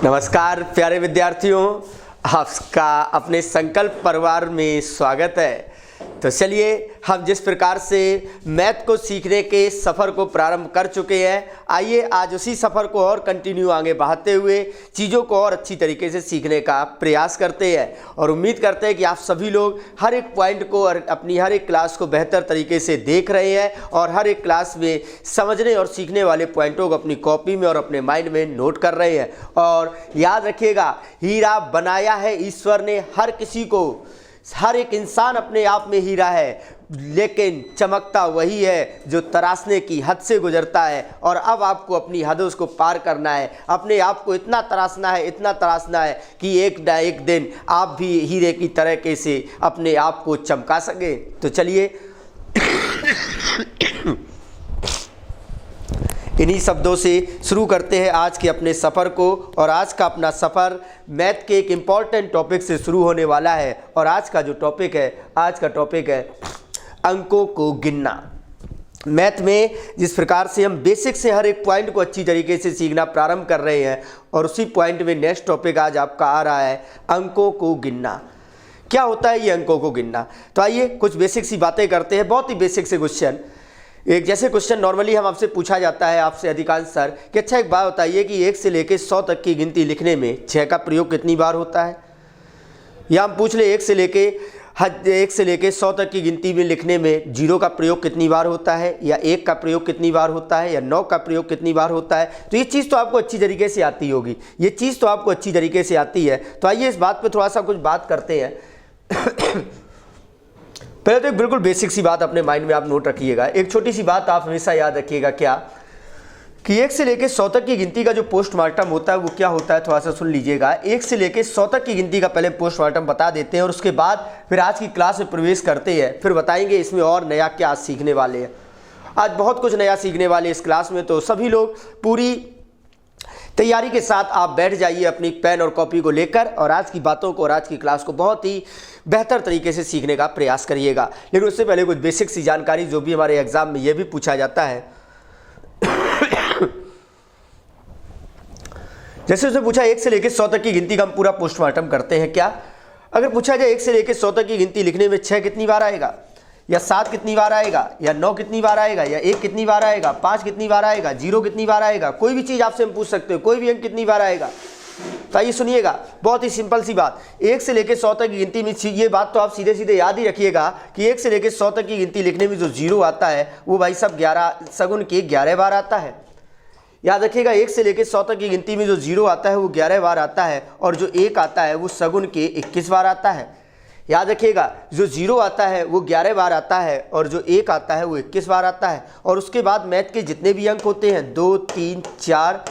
नमस्कार प्यारे विद्यार्थियों, आपका अपने संकल्प परिवार में स्वागत है। तो चलिए, हम जिस प्रकार से मैथ को सीखने के सफ़र को प्रारंभ कर चुके हैं, आइए आज उसी सफ़र को और कंटिन्यू आगे बढ़ाते हुए चीज़ों को और अच्छी तरीके से सीखने का प्रयास करते हैं और उम्मीद करते हैं कि आप सभी लोग हर एक पॉइंट को और अपनी हर एक क्लास को बेहतर तरीके से देख रहे हैं और हर एक क्लास में समझने और सीखने वाले पॉइंटों को अपनी कॉपी में और अपने माइंड में नोट कर रहे हैं। और याद रखिएगा, हीरा बनाया है ईश्वर ने हर किसी को। हर एक इंसान अपने आप में हीरा है, लेकिन चमकता वही है जो तराशने की हद से गुजरता है। और अब आपको अपनी हदों को पार करना है, अपने आप को इतना तराशना है, इतना तराशना है कि एक न एक दिन आप भी हीरे की तरह से अपने आप को चमका सके। तो चलिए इन्हीं शब्दों से शुरू करते हैं आज के अपने सफ़र को। और आज का अपना सफ़र मैथ के एक इम्पॉर्टेंट टॉपिक से शुरू होने वाला है। और आज का टॉपिक है अंकों को गिनना। मैथ में जिस प्रकार से हम बेसिक से हर एक पॉइंट को अच्छी तरीके से सीखना प्रारंभ कर रहे हैं, और उसी पॉइंट में नेक्स्ट टॉपिक आज आपका आ रहा है अंकों को गिनना। क्या होता है ये अंकों को गिनना? तो आइए कुछ बेसिक सी बातें करते हैं, बहुत ही बेसिक से क्वेश्चन। एक जैसे क्वेश्चन नॉर्मली हम आपसे पूछा जाता है, आपसे अधिकांश सर कि अच्छा एक बात बताइए कि 1 से लेकर 100 तक की गिनती लिखने में 6 का प्रयोग कितनी बार होता है? या हम पूछ ले 1 से लेकर 100 तक की गिनती में लिखने में 0 का प्रयोग कितनी बार होता है, या 1 का प्रयोग कितनी बार होता है, या 9 का प्रयोग कितनी बार होता है? तो ये चीज़ तो आपको अच्छी तरीके से आती होगी, ये चीज़ तो आपको अच्छी तरीके से आती है। तो आइए इस बात पर थोड़ा सा कुछ बात करते हैं। पहले तो एक बिल्कुल बेसिक सी बात अपने माइंड में आप नोट रखिएगा। एक छोटी सी बात आप हमेशा याद रखिएगा, क्या कि 1 से लेकर 100 तक की गिनती का जो पोस्टमार्टम होता है वो क्या होता है, थोड़ा सा सुन लीजिएगा। 1 से लेकर 100 तक की गिनती का पहले पोस्टमार्टम बता देते हैं और उसके बाद फिर आज की क्लास में प्रवेश करते हैं। फिर बताएंगे इसमें और नया क्या सीखने वाले हैं। आज बहुत कुछ नया सीखने वाले इस क्लास में, तो सभी लोग पूरी तैयारी के साथ आप बैठ जाइए अपनी पेन और कॉपी को लेकर और आज की बातों को और आज की क्लास को बहुत ही बेहतर तरीके से सीखने का प्रयास करिएगा। लेकिन उससे पहले कुछ बेसिक सी जानकारी जो भी हमारे एग्जाम में ये भी पूछा जाता है। जैसे उसने पूछा 1 से लेकर 100 तक की गिनती का हम पूरा पोस्टमार्टम करते हैं क्या? अगर पूछा जाए 1 से लेकर 100 तक की गिनती लिखने में 6 कितनी बार आएगा, या 7 कितनी बार आएगा, या 9 कितनी बार आएगा, या 1 कितनी बार आएगा, 5 कितनी बार आएगा, 0 कितनी बार आएगा, कोई भी चीज़ आपसे हम पूछ सकते हो, कोई भी अंक कितनी बार आएगा। तो आइए सुनिएगा, बहुत ही सिंपल सी बात। 1 से लेकर 100 तक की गिनती में ये बात तो आप सीधे सीधे याद ही रखिएगा कि 1 से लेकर 100 तक की गिनती लिखने में जो 0 आता है वो भाई सब 11 सगुन के 11 बार आता है। याद रखिएगा, 1 से लेकर 100 तक की गिनती में जो 0 आता है वो 11 बार आता है, और जो 1 आता है वो सगुन के 21 बार आता है। याद रखिएगा, जो 0 आता है वो 11 बार आता है, और जो 1 आता है वो 21 बार आता है। और उसके बाद मैथ के जितने भी अंक होते हैं 2, 3, 4,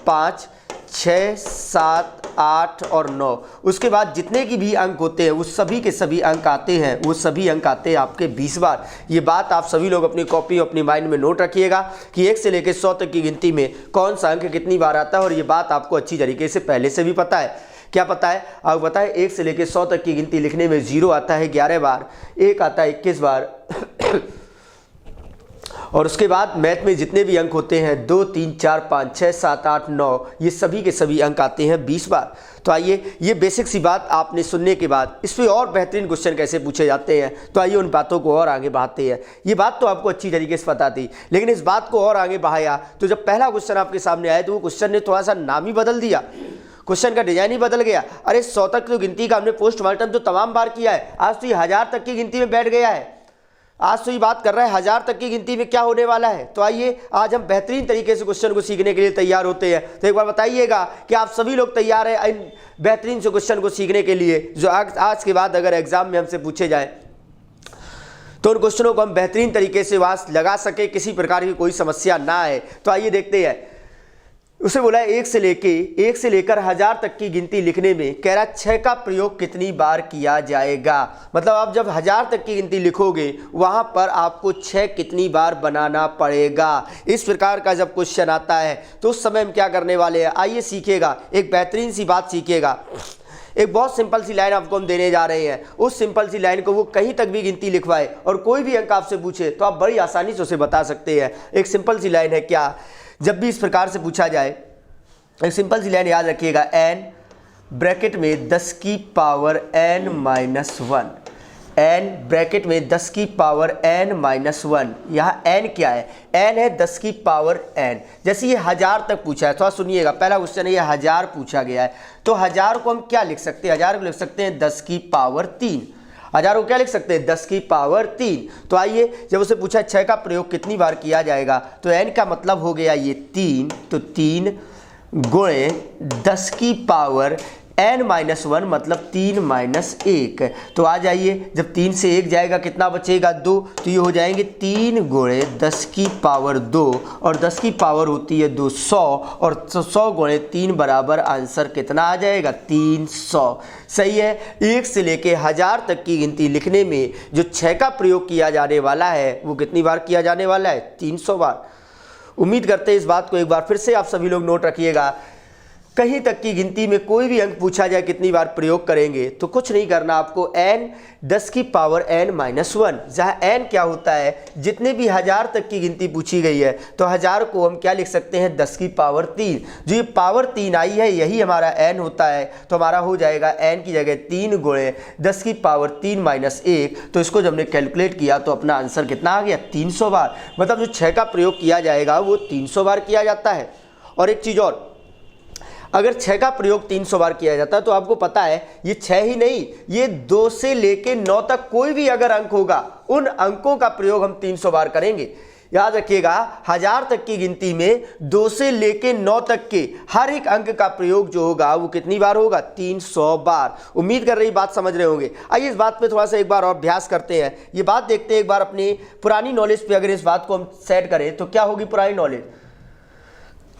5, 6, 7, 8 और 9, उसके बाद जितने की भी अंक होते हैं वो सभी के सभी अंक आते हैं, वो सभी अंक आते हैं आपके 20 बार। ये बात आप सभी लोग अपनी कॉपी अपनी माइंड में नोट रखिएगा कि 1 से लेकर 100 तक की गिनती में कौन सा अंक कितनी बार आता है। और ये बात आपको अच्छी तरीके से पहले से भी पता है। क्या पता है? आपको पता है 1 से लेकर 100 तक की गिनती लिखने में 0 आता है 11 बार, 1 आता है 21 बार, और उसके बाद मैथ में जितने भी अंक होते हैं 2, 3, 4, 5, 6, 7, 8, 9, ये सभी के सभी अंक आते हैं 20 बार। तो आइए, ये बेसिक सी बात आपने सुनने के बाद इस पर और बेहतरीन क्वेश्चन कैसे पूछे जाते हैं, तो आइए उन बातों को और आगे बढ़ाते हैं। ये बात तो आपको अच्छी तरीके से पता थी, लेकिन इस बात को और आगे बढ़ाया तो जब पहला क्वेश्चन आपके सामने आया तो वो क्वेश्चन ने थोड़ा सा नाम ही बदल दिया, क्वेश्चन का डिजाइन ही बदल गया। अरे 100 तक तो गिनती का हमने पोस्टमार्टम तो तमाम बार किया है, आज तो ये 1000 तक की गिनती में बैठ गया है। आज तो ये बात कर रहा है 1000 तक की गिनती में क्या होने वाला है। तो आइए आज हम बेहतरीन तरीके से क्वेश्चन को सीखने के लिए तैयार होते हैं। तो एक बार बताइएगा कि आप सभी लोग तैयार हैं इन बेहतरीन से क्वेश्चन को सीखने के लिए, जो आज के बाद अगर एग्जाम में हमसे पूछे जाए तो उन क्वेश्चनों को हम बेहतरीन तरीके से वहां लगा सके, किसी प्रकार की कोई समस्या ना आए। तो आइए देखते हैं। उसे बोला 1 से लेकर 1000 तक की गिनती लिखने में कह रहा 6 का प्रयोग कितनी बार किया जाएगा। मतलब आप जब 1000 तक की गिनती लिखोगे वहां पर आपको 6 कितनी बार बनाना पड़ेगा। इस प्रकार का जब क्वेश्चन आता है तो उस समय हम क्या करने वाले हैं, आइए सीखिएगा। एक बेहतरीन सी बात सीखिएगा। एक बहुत सिंपल सी लाइन आपको हम देने जा रहे हैं, उस सिंपल सी लाइन को वो कहीं तक भी गिनती लिखवाए और कोई भी अंक आपसे पूछे तो आप बड़ी आसानी से उसे बता सकते हैं। एक सिंपल सी लाइन है, क्या जब भी इस प्रकार से पूछा जाए एक सिंपल सी लाइन याद रखिएगा, n ब्रैकेट में 10 की power n minus 1, n bracket में 10 की पावर n माइनस 1। यहाँ n क्या है? n है 10 की पावर n। जैसे ये 1000 तक पूछा है, थोड़ा सुनिएगा, पहला क्वेश्चन है ये 1000 पूछा गया है, तो 1000 को हम क्या लिख सकते हैं? 1000 को लिख सकते हैं 10 की पावर 3। 1000 को क्या लिख सकते हैं? 10 की पावर 3। तो आइए, जब उसे पूछा 6 का प्रयोग कितनी बार किया जाएगा, तो n का मतलब हो गया ये 3, तो 3 गुणे 10 की पावर n माइनस 1 मतलब 3 माइनस 1। तो आ जाइए, जब 3 से 1 जाएगा कितना बचेगा? 2। तो ये हो जाएंगे 3 गुणे 10 की पावर 2, और 10 की पावर होती है 200, और 100 गुणे 3 बराबर आंसर कितना आ जाएगा? 300। सही है। 1 से लेके 1000 तक की गिनती लिखने में जो 6 का प्रयोग किया जाने वाला है वो कितनी बार किया जाने वाला है? 300 बार। उम्मीद करते हैं इस बात को एक बार फिर से आप सभी लोग नोट रखिएगा। कहीं तक की गिनती में कोई भी अंक पूछा जाए कितनी बार प्रयोग करेंगे, तो कुछ नहीं करना आपको, n 10 की पावर n माइनस 1, जहाँ n क्या होता है? जितने भी 1000 तक की गिनती पूछी गई है तो 1000 को हम क्या लिख सकते हैं? 10 की पावर 3। जो ये पावर 3 आई है यही हमारा n होता है, तो हमारा हो जाएगा n की जगह 3 गुणे 10 की पावर 3 माइनस 1। तो इसको जब हमने कैलकुलेट किया तो अपना आंसर कितना आ गया? 300 बार। मतलब जो 6 का प्रयोग किया जाएगा वो 300 बार किया जाता है। और एक चीज़ और, अगर 6 का प्रयोग 300 बार किया जाता है तो आपको पता है ये 6 ही नहीं, ये 2 से लेके 9 तक कोई भी अगर अंक होगा उन अंकों का प्रयोग हम 300 बार करेंगे। याद रखिएगा, 1000 तक की गिनती में 2 से लेके 9 तक के हर एक अंक का प्रयोग जो होगा वो कितनी बार होगा? 300 बार। उम्मीद कर रही बात समझ रहे होंगे। आइए इस बात पे थोड़ा सा एक बार और अभ्यास करते हैं। ये बात देखते हैं एक बार अपनी पुरानी नॉलेज पे, अगर इस बात को हम सेट करें तो क्या होगी पुरानी नॉलेज?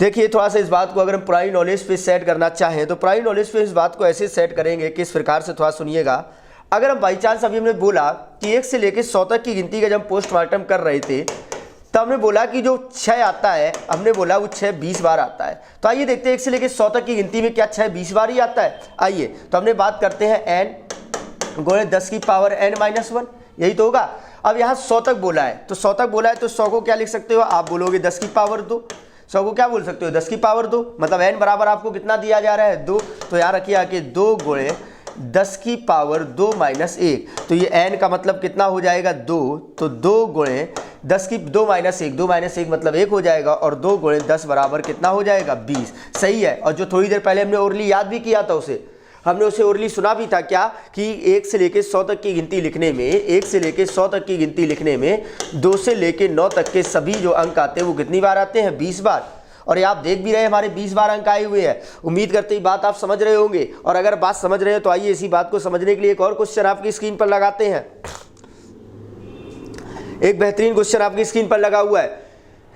देखिए, थोड़ा सा इस बात को अगर हम पुरानी नॉलेज पे सेट करना चाहें तो पुरानी नॉलेज पे इस बात को ऐसे सेट करेंगे कि इस प्रकार से, थोड़ा सुनिएगा। अगर हम बाई चांस अभी हमने बोला कि 1 से लेकर 100 तक की गिनती का जब पोस्टमार्टम कर रहे थे तो हमने बोला कि जो 6 आता है, हमने बोला वो 6 20 बार आता है। तो आइए देखते हैं 1 से लेकर 100 तक की गिनती में क्या 6 20 बार ही आता है। आइए तो हमने बात करते हैं n गुणे 10 की पावर n माइनस 1, यही तो होगा। अब यहाँ 100 तक बोला है, तो 100 तक बोला है तो 100 को क्या लिख सकते हो? आप बोलोगे 10 की पावर 2। 100 को क्या बोल सकते हो? 10 की पावर 2। मतलब n बराबर आपको कितना दिया जा रहा है? 2। तो याद रखिए आके 2 गुणे 10 की पावर 2 माइनस 1। तो ये n का मतलब कितना हो जाएगा? 2। तो 2 गुणे 10 की 2 माइनस 1, 2 माइनस 1 मतलब 1 हो जाएगा, और 2 गुणे 10 बराबर कितना हो जाएगा? 20। सही है। और जो थोड़ी देर पहले हमने ओरली याद भी किया था, हमने उसे ओरली सुना भी था क्या कि 1 से लेके 100 तक की गिनती लिखने में, 1 से लेके 100 तक की गिनती लिखने में 2 से लेके 9 तक के सभी जो अंक आते हैं वो कितनी बार आते हैं? 20 बार। और ये आप देख भी रहे हैं हमारे 20 बार अंक आए हुए हैं। उम्मीद करते ही बात आप समझ रहे होंगे। और अगर बात समझ रहे हैं तो आइए इसी बात को समझने के लिए एक और क्वेश्चन आपकी स्क्रीन पर लगाते हैं। एक बेहतरीन क्वेश्चन आपकी स्क्रीन पर लगा हुआ है।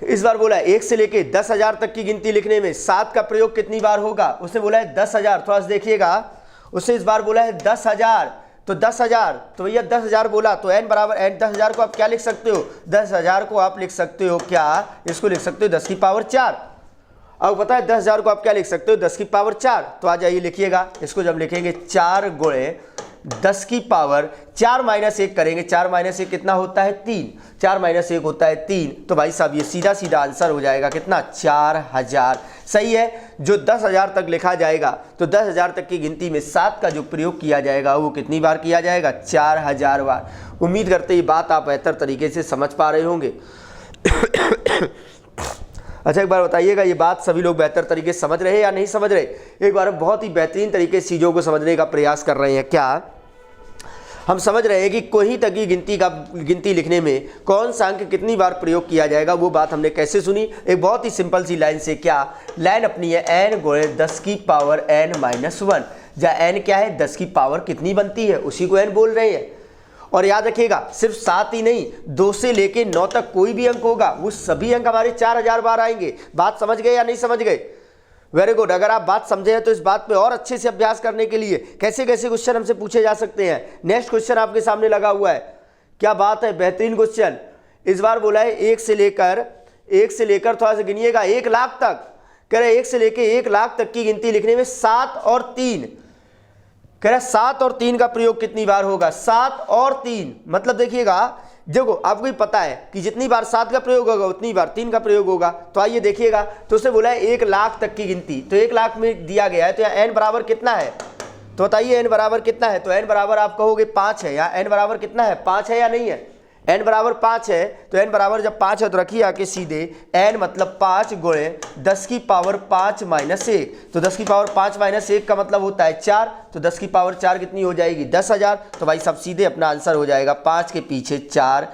इस बार बोला है 1 से लेके 10,000 तक की गिनती लिखने में 7 का प्रयोग कितनी बार होगा? उसने बोला है 10,000। थोड़ा सा देखिएगा, उससे इस बार बोला है 10,000, तो 10,000, तो भैया 10,000 बोला तो n बराबर n। 10,000 को आप क्या लिख सकते हो? 10,000 को आप लिख सकते हो क्या? इसको लिख सकते हो 10 की पावर 4। अब पता है 10,000 को आप क्या लिख सकते हो? 10 की पावर 4। तो आ जाइए लिखिएगा, इसको जब लिखेंगे 4 गुणे 10 की पावर 4 माइनस 1 करेंगे। 4 माइनस 1 कितना होता है? 3। 4 माइनस 1 होता है 3। तो भाई साहब ये सीधा सीधा आंसर हो जाएगा कितना? 4000। सही है। जो 10,000 तक लिखा जाएगा तो 10,000 तक की गिनती में 7 का जो प्रयोग किया जाएगा वो कितनी बार किया जाएगा? 4000 बार। उम्मीद करते ये बात आप बेहतर तरीके से समझ पा रहे होंगे। अच्छा एक बार बताइएगा, ये बात सभी लोग बेहतर तरीके से समझ रहे हैं या नहीं समझ रहे? एक बार हम बहुत ही बेहतरीन तरीके से चीज़ों को समझने का प्रयास कर रहे हैं। क्या हम समझ रहे हैं कि कोई तक की गिनती लिखने में कौन सा अंक कितनी बार प्रयोग किया जाएगा? वो बात हमने कैसे सुनी? एक बहुत ही सिंपल सी लाइन से। क्या लाइन अपनी है? n गुणे 10 की पावर n माइनस 1। जहाँ n क्या है? 10 की पावर कितनी बनती है उसी को n बोल रहे हैं। और याद रखिएगा सिर्फ 7 ही नहीं, 2 से लेके 9 तक कोई भी अंक होगा वो सभी अंक हमारे 4000 बार आएंगे। बात समझ गए या नहीं समझ गए? Very good. अगर आप बात समझे हैं तो इस बात पे और अच्छे से अभ्यास करने के लिए कैसे कैसे क्वेश्चन हमसे पूछे जा सकते हैं। नेक्स्ट क्वेश्चन आपके सामने लगा हुआ है। क्या बात है, बेहतरीन क्वेश्चन। इस बार बोला है 1 से लेकर थोड़ा सा गिनिएगा 1 लाख तक। कह रहे 1 से लेकर 1 लाख तक की गिनती लिखने में 7 और 3। कह रहा 7 और 3 का प्रयोग कितनी बार होगा? 7 और 3 मतलब देखिएगा देखो आपको ही पता है कि जितनी बार 7 का प्रयोग होगा उतनी बार 3 का प्रयोग होगा। तो आइए देखिएगा, तो उसने बोला है 1 लाख तक की गिनती, तो 1 लाख में दिया गया है, तो यहाँ n बराबर कितना है, तो बताइए n बराबर कितना है। तो n बराबर आप कहोगे 5 है, यहाँ n बराबर कितना है, 5 है या नहीं है, n बराबर 5 है। तो n बराबर जब 5 है तो रखिए आके सीधे n मतलब 5 गुणे 10 की पावर 5 माइनस 1, तो 10 की पावर 5 माइनस 1 का मतलब होता है 4, तो 10 की पावर 4 कितनी हो जाएगी, 10,000। तो भाई सब सीधे अपना आंसर हो जाएगा 5 के पीछे 4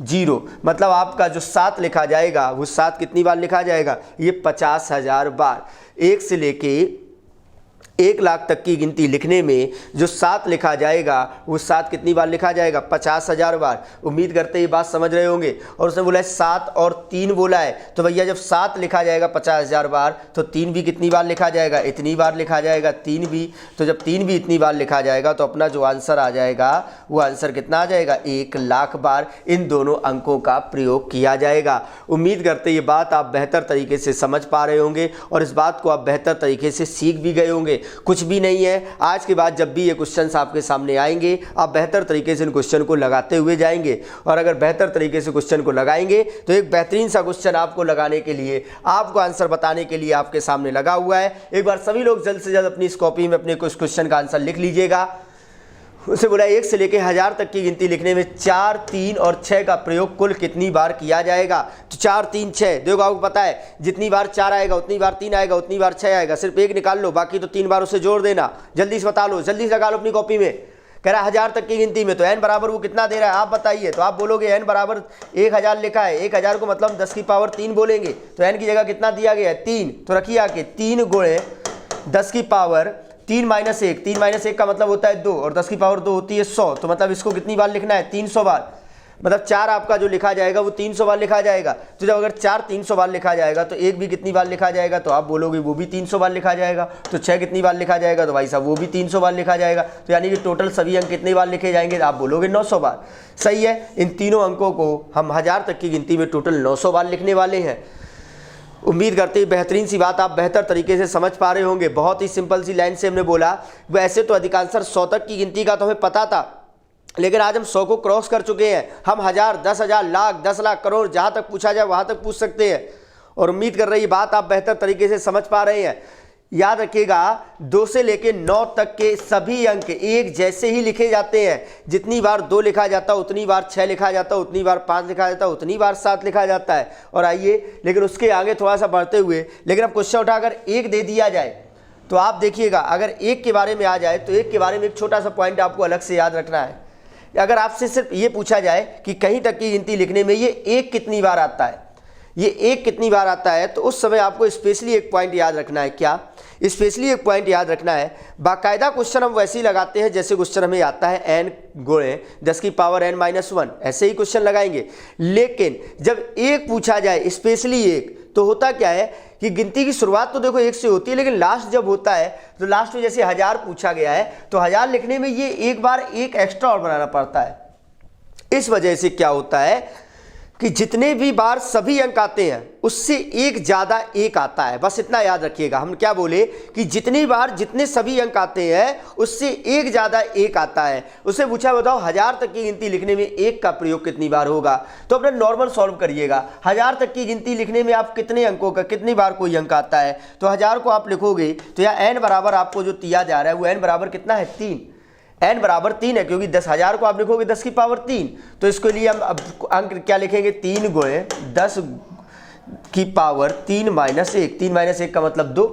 0, मतलब आपका जो 7 लिखा जाएगा वो 7 कितनी बार लिखा जाएगा, ये 50,000 बार। 1 से लेके 1 लाख तक की गिनती लिखने में जो 7 लिखा जाएगा वो 7 कितनी बार लिखा जाएगा, 50,000 बार। उम्मीद करते ये बात समझ रहे होंगे। और उसने बोला है 7 और 3 बोला है, तो भैया जब 7 लिखा जाएगा 50,000 बार तो 3 भी कितनी बार लिखा जाएगा, इतनी बार लिखा जाएगा 3 भी। तो जब 3 भी इतनी बार लिखा जाएगा तो अपना जो आंसर आ जाएगा वो आंसर कितना आ जाएगा, 1 लाख बार इन दोनों अंकों का प्रयोग किया जाएगा। उम्मीद करते ये बात आप बेहतर तरीके से समझ पा रहे होंगे और इस बात को आप बेहतर तरीके से सीख भी गए होंगे। कुछ भी नहीं है, आज के बाद जब भी ये क्वेश्चंस आपके सामने आएंगे आप बेहतर तरीके से इन क्वेश्चन को लगाते हुए जाएंगे, और अगर बेहतर तरीके से क्वेश्चन को लगाएंगे तो एक बेहतरीन सा क्वेश्चन आपको लगाने के लिए, आपको आंसर बताने के लिए आपके सामने लगा हुआ है। एक बार सभी लोग जल्द से जल्द अपनी इस कॉपी में अपने कुछ क्वेश्चन का आंसर लिख लीजिएगा। उसे बोला 1 से लेकर 1000 तक की गिनती लिखने में 4, 3 और 6 का प्रयोग कुल कितनी बार किया जाएगा। तो 4, 3, 6, देखो आपको पता है जितनी बार 4 आएगा उतनी बार 3 आएगा उतनी बार 6 आएगा, सिर्फ एक निकाल लो, बाकी तो 3 बार उसे जोड़ देना। जल्दी से बता लो, जल्दी से लगा लो अपनी कॉपी में। कह रहा है 1000 तक की गिनती में, तो n बराबर वो कितना दे रहा है आप बताइए। तो आप बोलोगे n बराबर 1000 लिखा है, 1000 को मतलब 10 की पावर 3 बोलेंगे, तो n की जगह कितना दिया गया है 3। तो रखिए आके 3 गुणे 10 की पावर 3 माइनस 1, 3 माइनस 1 का मतलब होता है 2, और 10 की पावर 2 होती है 100, तो मतलब इसको कितनी बार लिखना है, 300 बार। मतलब 4 आपका जो लिखा जाएगा वो 300 बार लिखा जाएगा। तो जब अगर 4 300 बार लिखा जाएगा तो 1 भी कितनी बार लिखा जाएगा, तो आप बोलोगे वो भी 300 बार लिखा जाएगा। तो 6 कितनी बार लिखा जाएगा, तो भाई साहब वो भी 300 बार लिखा जाएगा। तो यानी कि टोटल सभी अंक कितनी बार लिखे जाएंगे, आप बोलोगे 900 बार। सही है, इन तीनों अंकों को हम 1000 तक की गिनती में टोटल 900 बार लिखने वाले हैं। उम्मीद करते हैं बेहतरीन सी बात आप बेहतर तरीके से समझ पा रहे होंगे। बहुत ही सिंपल सी लाइन से हमने बोला। वैसे तो अधिकांशतः 100 तक की गिनती का तो हमें पता था, लेकिन आज हम 100 को क्रॉस कर चुके हैं। हम 1000, 10,000, लाख, 10 लाख, करोड़, जहाँ तक पूछा जाए वहाँ तक पूछ सकते हैं। और उम्मीद कर रही है बात आप बेहतर तरीके से समझ पा रहे हैं। याद रखिएगा 2 से लेकर 9 तक के सभी अंक एक जैसे ही लिखे जाते हैं। जितनी बार 2 लिखा जाता है उतनी बार 6 लिखा जाता है, उतनी बार 5 लिखा जाता है, उतनी बार 7 लिखा जाता है। और आइए लेकिन उसके आगे थोड़ा सा बढ़ते हुए, लेकिन अब क्वेश्चन उठाकर 1 दे दिया जाए तो आप देखिएगा, अगर 1 के बारे में आ जाए तो 1 के बारे में एक छोटा सा पॉइंट आपको अलग से याद रखना है। अगर आपसे सिर्फ ये पूछा जाए कि कहीं तक की गिनती लिखने में ये 1 कितनी बार आता है, ये 1 कितनी बार आता है, तो उस समय आपको स्पेशली एक पॉइंट याद रखना है। क्या स्पेशली एक पॉइंट याद रखना है, बाकायदा क्वेश्चन हम वैसे ही लगाते हैं जैसे क्वेश्चन हमें आता है n गुणे 10 की पावर n-1, ऐसे ही क्वेश्चन लगाएंगे। लेकिन जब 1 पूछा जाए, स्पेशली 1, तो होता क्या है कि गिनती की शुरुआत तो देखो 1 से होती है, लेकिन लास्ट जब होता है तो लास्ट में जैसे 1000 पूछा गया है तो 1000 लिखने में ये एक बार 1 एक्स्ट्रा और बनाना पड़ता है। इस वजह से क्या होता है कि जितने भी बार सभी अंक आते हैं उससे एक ज़्यादा 1 आता है। बस इतना याद रखिएगा। हम क्या बोले कि जितनी बार जितने सभी अंक आते हैं उससे एक ज़्यादा 1 आता है। उससे पूछा बताओ 1000 तक की गिनती लिखने में 1 का प्रयोग कितनी बार होगा, तो अपना नॉर्मल सॉल्व करिएगा। 1000 तक की गिनती लिखने में आप कितने अंकों का कितनी बार कोई अंक आता है, तो 1000 को आप लिखोगे तो यहाँ n बराबर आपको जो दिया जा रहा है वो n बराबर कितना है 3, n बराबर 3 है, क्योंकि 10,000 को आप लिखोगे 10 की पावर 3। तो इसके लिए हम अब अंक क्या लिखेंगे, 3 गुणे 10 की पावर 3 माइनस 1, 3 माइनस 1 का मतलब 2,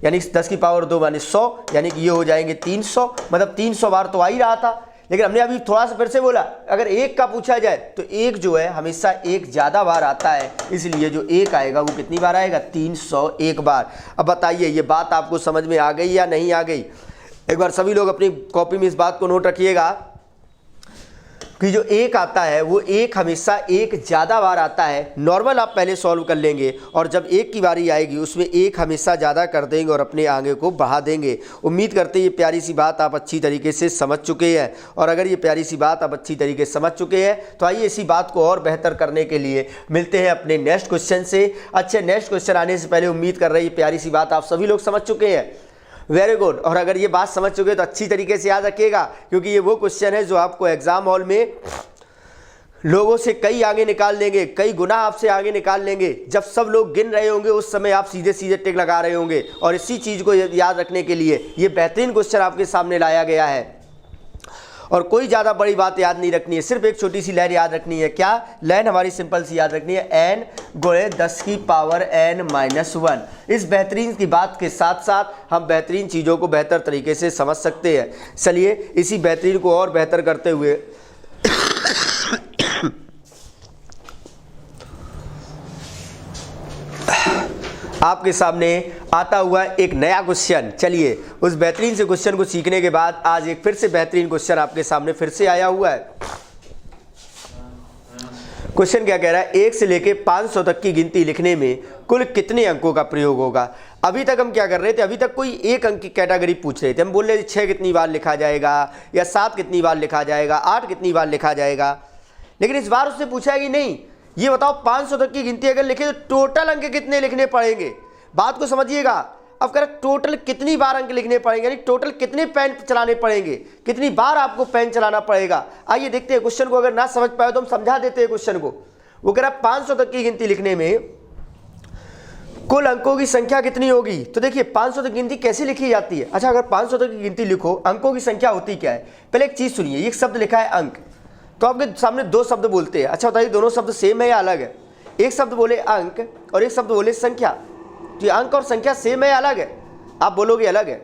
यानी 10 की पावर 2 माइनस 100, यानी कि ये हो जाएंगे 300। मतलब 300 बार तो आ ही रहा था, लेकिन हमने अभी थोड़ा सा फिर से बोला अगर 1 का पूछा जाए तो 1 जो है हमेशा 1 ज़्यादा बार आता है, इसलिए जो 1 आएगा वो कितनी बार आएगा, 301 बार। अब बताइए ये बात आपको समझ में आ गई या नहीं आ गई। एक बार सभी लोग अपनी कॉपी में इस बात को नोट रखिएगा कि जो 1 आता है वो 1 हमेशा 1 ज़्यादा बार आता है। नॉर्मल आप पहले सॉल्व कर लेंगे और जब 1 की बारी आएगी उसमें 1 हमेशा ज़्यादा कर देंगे और अपने आगे को बढ़ा देंगे। उम्मीद करते हैं ये प्यारी सी बात आप अच्छी तरीके से समझ चुके हैं। और अगर ये प्यारी सी बात आप अच्छी तरीके से समझ चुके हैं तो आइए इसी बात को और बेहतर करने के लिए मिलते हैं अपने नेक्स्ट क्वेश्चन से। अच्छे नेक्स्ट क्वेश्चन आने से पहले उम्मीद कर रही है प्यारी सी बात आप सभी लोग समझ चुके हैं। Very good. और अगर ये बात समझ चुके तो अच्छी तरीके से याद रखिएगा, क्योंकि ये वो क्वेश्चन है जो आपको एग्जाम हॉल में लोगों से कई आगे निकाल देंगे, कई गुना आपसे आगे निकाल लेंगे। जब सब लोग गिन रहे होंगे उस समय आप सीधे सीधे टिक लगा रहे होंगे। और इसी चीज़ को याद रखने के लिए ये बेहतरीन क्वेश्चन आपके सामने लाया गया है। और कोई ज़्यादा बड़ी बात याद नहीं रखनी है, सिर्फ एक छोटी सी लहर याद रखनी है। क्या लहर हमारी सिंपल सी याद रखनी है, n गुणे 10 की पावर n-1। इस बेहतरीन की बात के साथ साथ हम बेहतरीन चीज़ों को बेहतर तरीके से समझ सकते हैं। चलिए इसी बेहतरीन को और बेहतर करते हुए आपके सामने आता हुआ एक नया क्वेश्चन। चलिए उस बेहतरीन से क्वेश्चन को सीखने के बाद आज एक फिर से बेहतरीन क्वेश्चन आपके सामने फिर से आया हुआ है। क्वेश्चन क्या कह रहा है, 1 से लेके 500 तक की गिनती लिखने में कुल कितने अंकों का प्रयोग होगा। अभी तक हम क्या कर रहे थे, अभी तक कोई एक अंक की कैटेगरी पूछ रहे थे। हम बोल रहे थे 6 कितनी बार लिखा जाएगा, या 7 कितनी बार लिखा जाएगा, 8 कितनी बार लिखा जाएगा। लेकिन इस बार उससे पूछा है कि नहीं, ये बताओ 500 तक की गिनती अगर लिखे तो टोटल अंक कितने लिखने पड़ेंगे। बात को समझिएगा। अब कह रहे टोटल कितनी बार अंक लिखने पड़ेंगे, यानी टोटल कितने पेन चलाने पड़ेंगे, कितनी बार आपको पेन चलाना पड़ेगा। आइए देखते हैं क्वेश्चन को। अगर ना समझ पाए तो हम समझा देते हैं क्वेश्चन को। वो कह रहा है 500 तक की गिनती लिखने में कुल अंकों की संख्या कितनी होगी। तो देखिए 500 तक गिनती कैसे लिखी जाती है। अच्छा, अगर 500 तक की गिनती लिखो, अंकों की संख्या होती क्या है। पहले एक चीज सुनिए, एक शब्द लिखा है अंक, तो आपके सामने 2 शब्द बोलते हैं। अच्छा बताइए दोनों शब्द सेम है या अलग है। एक शब्द बोले अंक और एक शब्द बोले संख्या, तो ये अंक और संख्या सेम है या अलग है। आप बोलोगे अलग है।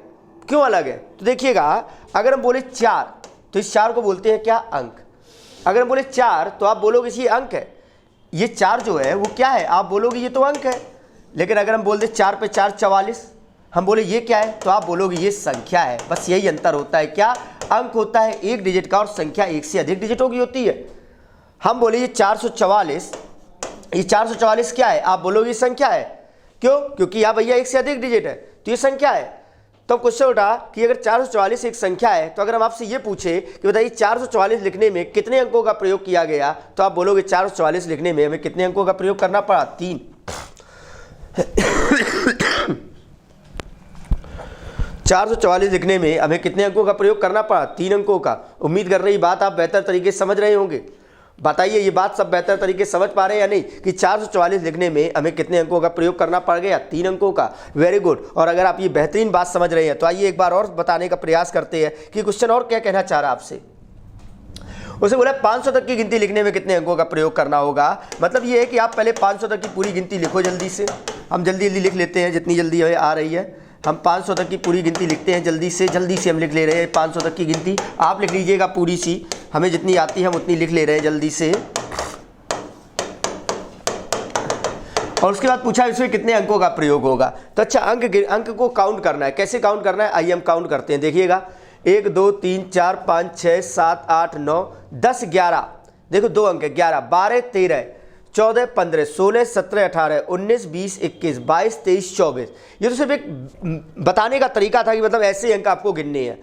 क्यों अलग है, तो देखिएगा अगर हम बोले 4 तो इस 4 को बोलते हैं क्या, अंक। अगर हम बोले 4 तो आप बोलोगे ये अंक है, ये 4 जो है वो क्या है, आप बोलोगे ये तो अंक है। लेकिन अगर हम बोल दे 4 पे 4 44, हम बोले ये क्या है, तो आप बोलोगे ये संख्या है। बस यही अंतर होता है। क्या अंक होता है 1 डिजिट का और संख्या 1 से अधिक डिजिटों की होती है। हम बोले ये 444, ये 444 क्या है, आप बोलोगे ये संख्या है। क्यों, क्योंकि यहाँ भैया 1 से अधिक डिजिट है तो ये संख्या है। तो क्वेश्चन उठा कि अगर 444 एक संख्या है, तो अगर हम आपसे ये पूछे कि बताइए 444 लिखने में कितने अंकों का प्रयोग किया गया, तो आप बोलोगे 444 लिखने में हमें कितने अंकों का प्रयोग करना पड़ा, 3। 444 लिखने में हमें कितने अंकों का प्रयोग करना पड़ा, 3 अंकों का। उम्मीद कर रही बात आप बेहतर तरीके से समझ रहे होंगे। बताइए ये बात सब बेहतर तरीके से समझ पा रहे हैं या नहीं, कि 444 लिखने में हमें कितने अंकों का प्रयोग करना पड़ गया, 3 अंकों का। Very good. और अगर आप ये बेहतरीन बात समझ रहे हैं तो आइए एक बार और बताने का प्रयास करते हैं कि क्वेश्चन और क्या कहना चाह रहा है आपसे। उसे बोला 500 तक की गिनती लिखने में कितने अंकों का प्रयोग करना होगा। मतलब ये है कि आप पहले 500 तक की पूरी गिनती लिखो जल्दी से। हम जल्दी जल्दी लिख लेते हैं, जितनी जल्दी आ रही है। हम 500 तक की पूरी गिनती लिखते हैं जल्दी से हम लिख ले रहे हैं 500 तक की गिनती। आप लिख लीजिएगा पूरी सी, हमें जितनी आती है हम उतनी लिख ले रहे हैं जल्दी से। और उसके बाद पूछा इसमें कितने अंकों का प्रयोग होगा। तो अच्छा अंक को काउंट करना है। कैसे काउंट करना है, आइए हम काउंट करते हैं। देखिएगा 1 2 3 4 5 6 7 8 9 10 11। देखो 2 अंक है, 11 12 13 14 15 16 17 18 19 20 21 22 23 24। ये तो सिर्फ एक बताने का तरीका था कि मतलब ऐसे अंक आपको गिनने हैं।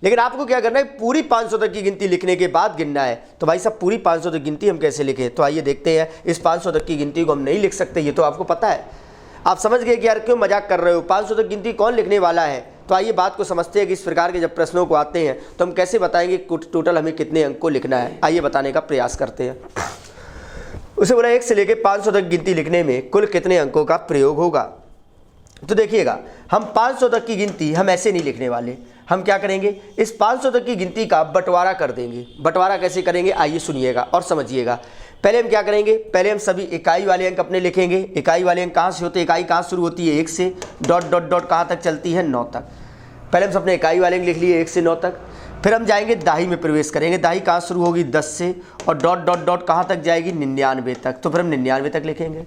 लेकिन आपको क्या करना है, पूरी 500 तक की गिनती लिखने के बाद गिनना है। तो भाई साहब पूरी 500 तक गिनती हम कैसे लिखें, तो आइए देखते हैं। इस 500 तक की गिनती को हम नहीं लिख सकते, ये तो आपको पता है। आप समझ गए कि यार क्यों मजाक कर रहे हो, 500 तक गिनती कौन लिखने वाला है। तो आइए बात को समझते हैं कि इस प्रकार के जब प्रश्नों को आते हैं तो हम कैसे बताएंगे टोटल हमें कितने अंक को लिखना है। आइए बताने का प्रयास करते हैं। उसे बोला 1 से लेकर 500 तक गिनती लिखने में कुल कितने अंकों का प्रयोग होगा। तो देखिएगा हम 500 तक की गिनती हम ऐसे नहीं लिखने वाले। हम क्या करेंगे, इस 500 तक की गिनती का बंटवारा कर देंगे। बंटवारा कैसे करेंगे, आइए सुनिएगा और समझिएगा। पहले हम क्या करेंगे, पहले हम सभी इकाई वाले अंक अपने लिखेंगे। इकाई वाले अंक कहाँ से होते हैं, इकाई कहाँ शुरू होती है, 1 से, डॉट डॉट डॉट कहाँ तक चलती है, 9 तक। पहले हम अपने इकाई वाले अंक लिख लिए 1 से 9 तक। फिर हम जाएंगे दाही में प्रवेश करेंगे। दाही कहाँ शुरू होगी, 10 से, और डॉट डॉट डॉट कहाँ तक जाएगी, 99 तक। तो फिर हम 99 तक लिखेंगे।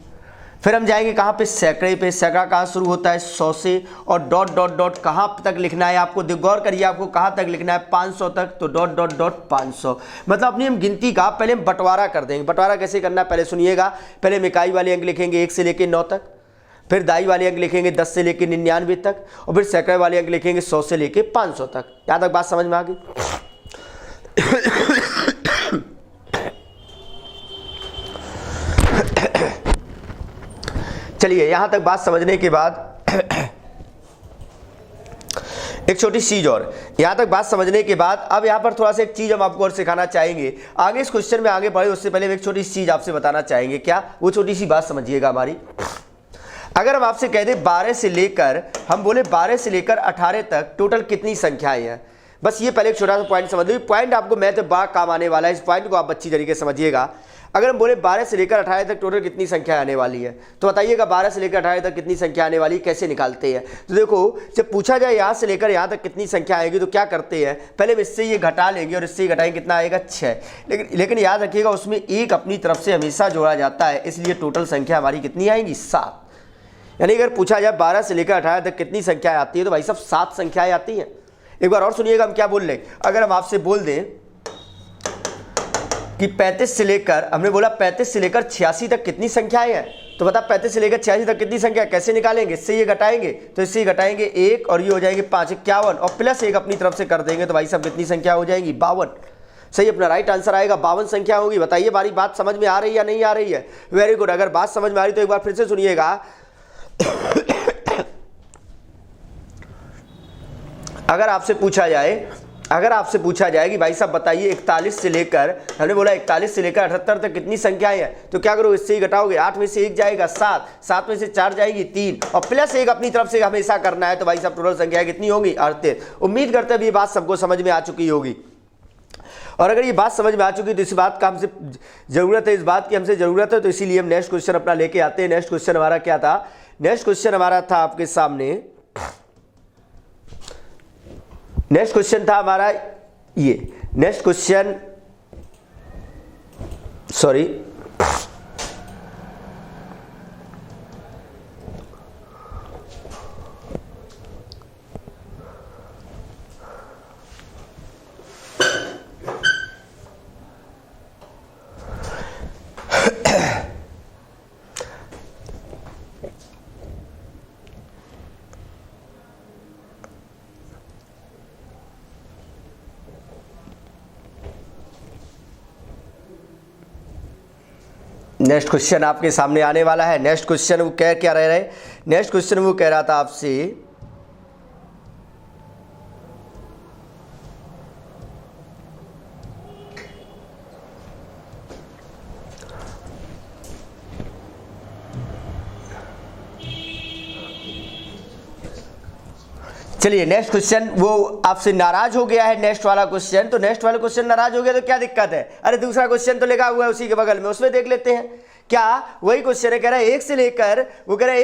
फिर हम जाएंगे कहाँ पे, सैकड़े पे। सैकड़ा कहाँ शुरू होता है, 100 से, और डॉट डॉट डॉट कहाँ तक लिखना है आपको, गौर करिए आपको कहाँ तक लिखना है, 500 तक। तो डॉट डॉट डॉट 500। मतलब अपनी हम गिनती का पहले हम बंटवारा कर देंगे। बंटवारा कैसे करना है पहले सुनिएगा। पहले हम इकाई वाले अंक लिखेंगे 1 से लेकर 9 तक। फिर दाई वाले अंक लिखेंगे 10 से लेकर 99 तक। और फिर सैकड़े वाले अंक लिखेंगे 100 से लेकर 500 तक। यहाँ तक बात समझ में आ गई। चलिए यहाँ तक बात समझने के बाद एक छोटी चीज और, यहाँ तक बात समझने के बाद अब यहाँ पर थोड़ा सा एक चीज हम आपको और सिखाना चाहेंगे। आगे इस क्वेश्चन में आगे बढ़े उससे पहले एक छोटी सी चीज आपसे बताना चाहेंगे। क्या? वो छोटी सी बात समझिएगा हमारी। अगर हम आपसे कह दें 12 से लेकर, हम बोले 12 से लेकर 18 तक टोटल कितनी संख्याएं हैं, बस ये पहले एक छोटा सा पॉइंट समझ लो। पॉइंट आपको मैथ में बड़ा काम आने वाला है, इस पॉइंट को आप अच्छी तरीके से समझिएगा। अगर हम बोले 12 से लेकर 18 तक टोटल कितनी संख्या आने वाली है, तो बताइएगा 12 से लेकर 18 तक कितनी संख्या आने वाली है, कैसे निकालते हैं। तो देखो, जब पूछा जाए यहाँ से लेकर यहाँ तक कितनी संख्या आएगी तो क्या करते हैं, पहले इससे ये घटा लेंगे और इससे घटाएंगे, कितना आएगा 6। लेकिन याद रखिएगा उसमें एक अपनी तरफ से हमेशा जोड़ा जाता है, इसलिए टोटल संख्या हमारी कितनी आएगी 7। यानी अगर पूछा जाए 12 से लेकर 18 तक कितनी संख्याएं आती है तो भाई सब 7 संख्याएं आती हैं। एक बार और सुनिएगा हम क्या बोल रहे हैं। अगर हम आपसे बोल दें कि 35 से लेकर, हमने बोला 35 से लेकर 86 तक कितनी संख्याएं हैं, तो बता 35 से लेकर 86 तक कितनी संख्या, कैसे निकालेंगे, इससे ये घटाएंगे तो इससे घटाएंगे 1 और ये हो जाएंगे 5, 51 और प्लस 1 अपनी तरफ से कर देंगे तो भाई सब कितनी संख्या हो जाएगी 52। सही, अपना राइट आंसर आएगा 52 संख्या होगी। बताइए हमारी बात समझ में आ रही है या नहीं आ रही है? Very good. अगर बात समझ में आ रही तो एक बार फिर से सुनिएगा। अगर आपसे पूछा जाए कि भाई साहब बताइए 41 से लेकर, हमने बोला 41 से लेकर 78 तक कितनी संख्याएं हैं, तो क्या करो, इससे ही घटाओगे। 8 में से 1 जाएगा 7, 7 में से 4 जाएगी 3 और प्लस 1 अपनी तरफ से हमेशा करना है, तो भाई साहब टोटल संख्या कितनी होगी 38। उम्मीद करते हैं ये बात सबको समझ में आ चुकी होगी। और अगर ये बात समझ में आ चुकी तो इस बात का हमसे जरूरत है, इस बात की हमसे जरूरत है, तो इसीलिए हम नेक्स्ट क्वेश्चन अपना लेके आते हैं। नेक्स्ट क्वेश्चन हमारा क्या था? नेक्स्ट क्वेश्चन हमारा था आपके सामने, नेक्स्ट क्वेश्चन था हमारा ये, next question sorry next question आपके सामने आने वाला है। नेक्स्ट क्वेश्चन वो कह क्या रह रहे, नेक्स्ट क्वेश्चन वो कह रहा था आपसे चलिए नेक्स्ट क्वेश्चन वो आपसे नाराज हो गया है। नेक्स्ट वाला क्वेश्चन, तो नेक्स्ट वाला क्वेश्चन नाराज हो गया तो क्या दिक्कत है? अरे दूसरा क्वेश्चन तो लिखा हुआ है उसी के बगल में, उसमें देख लेते हैं। क्या वही क्वेश्चन है, कह रहा है 1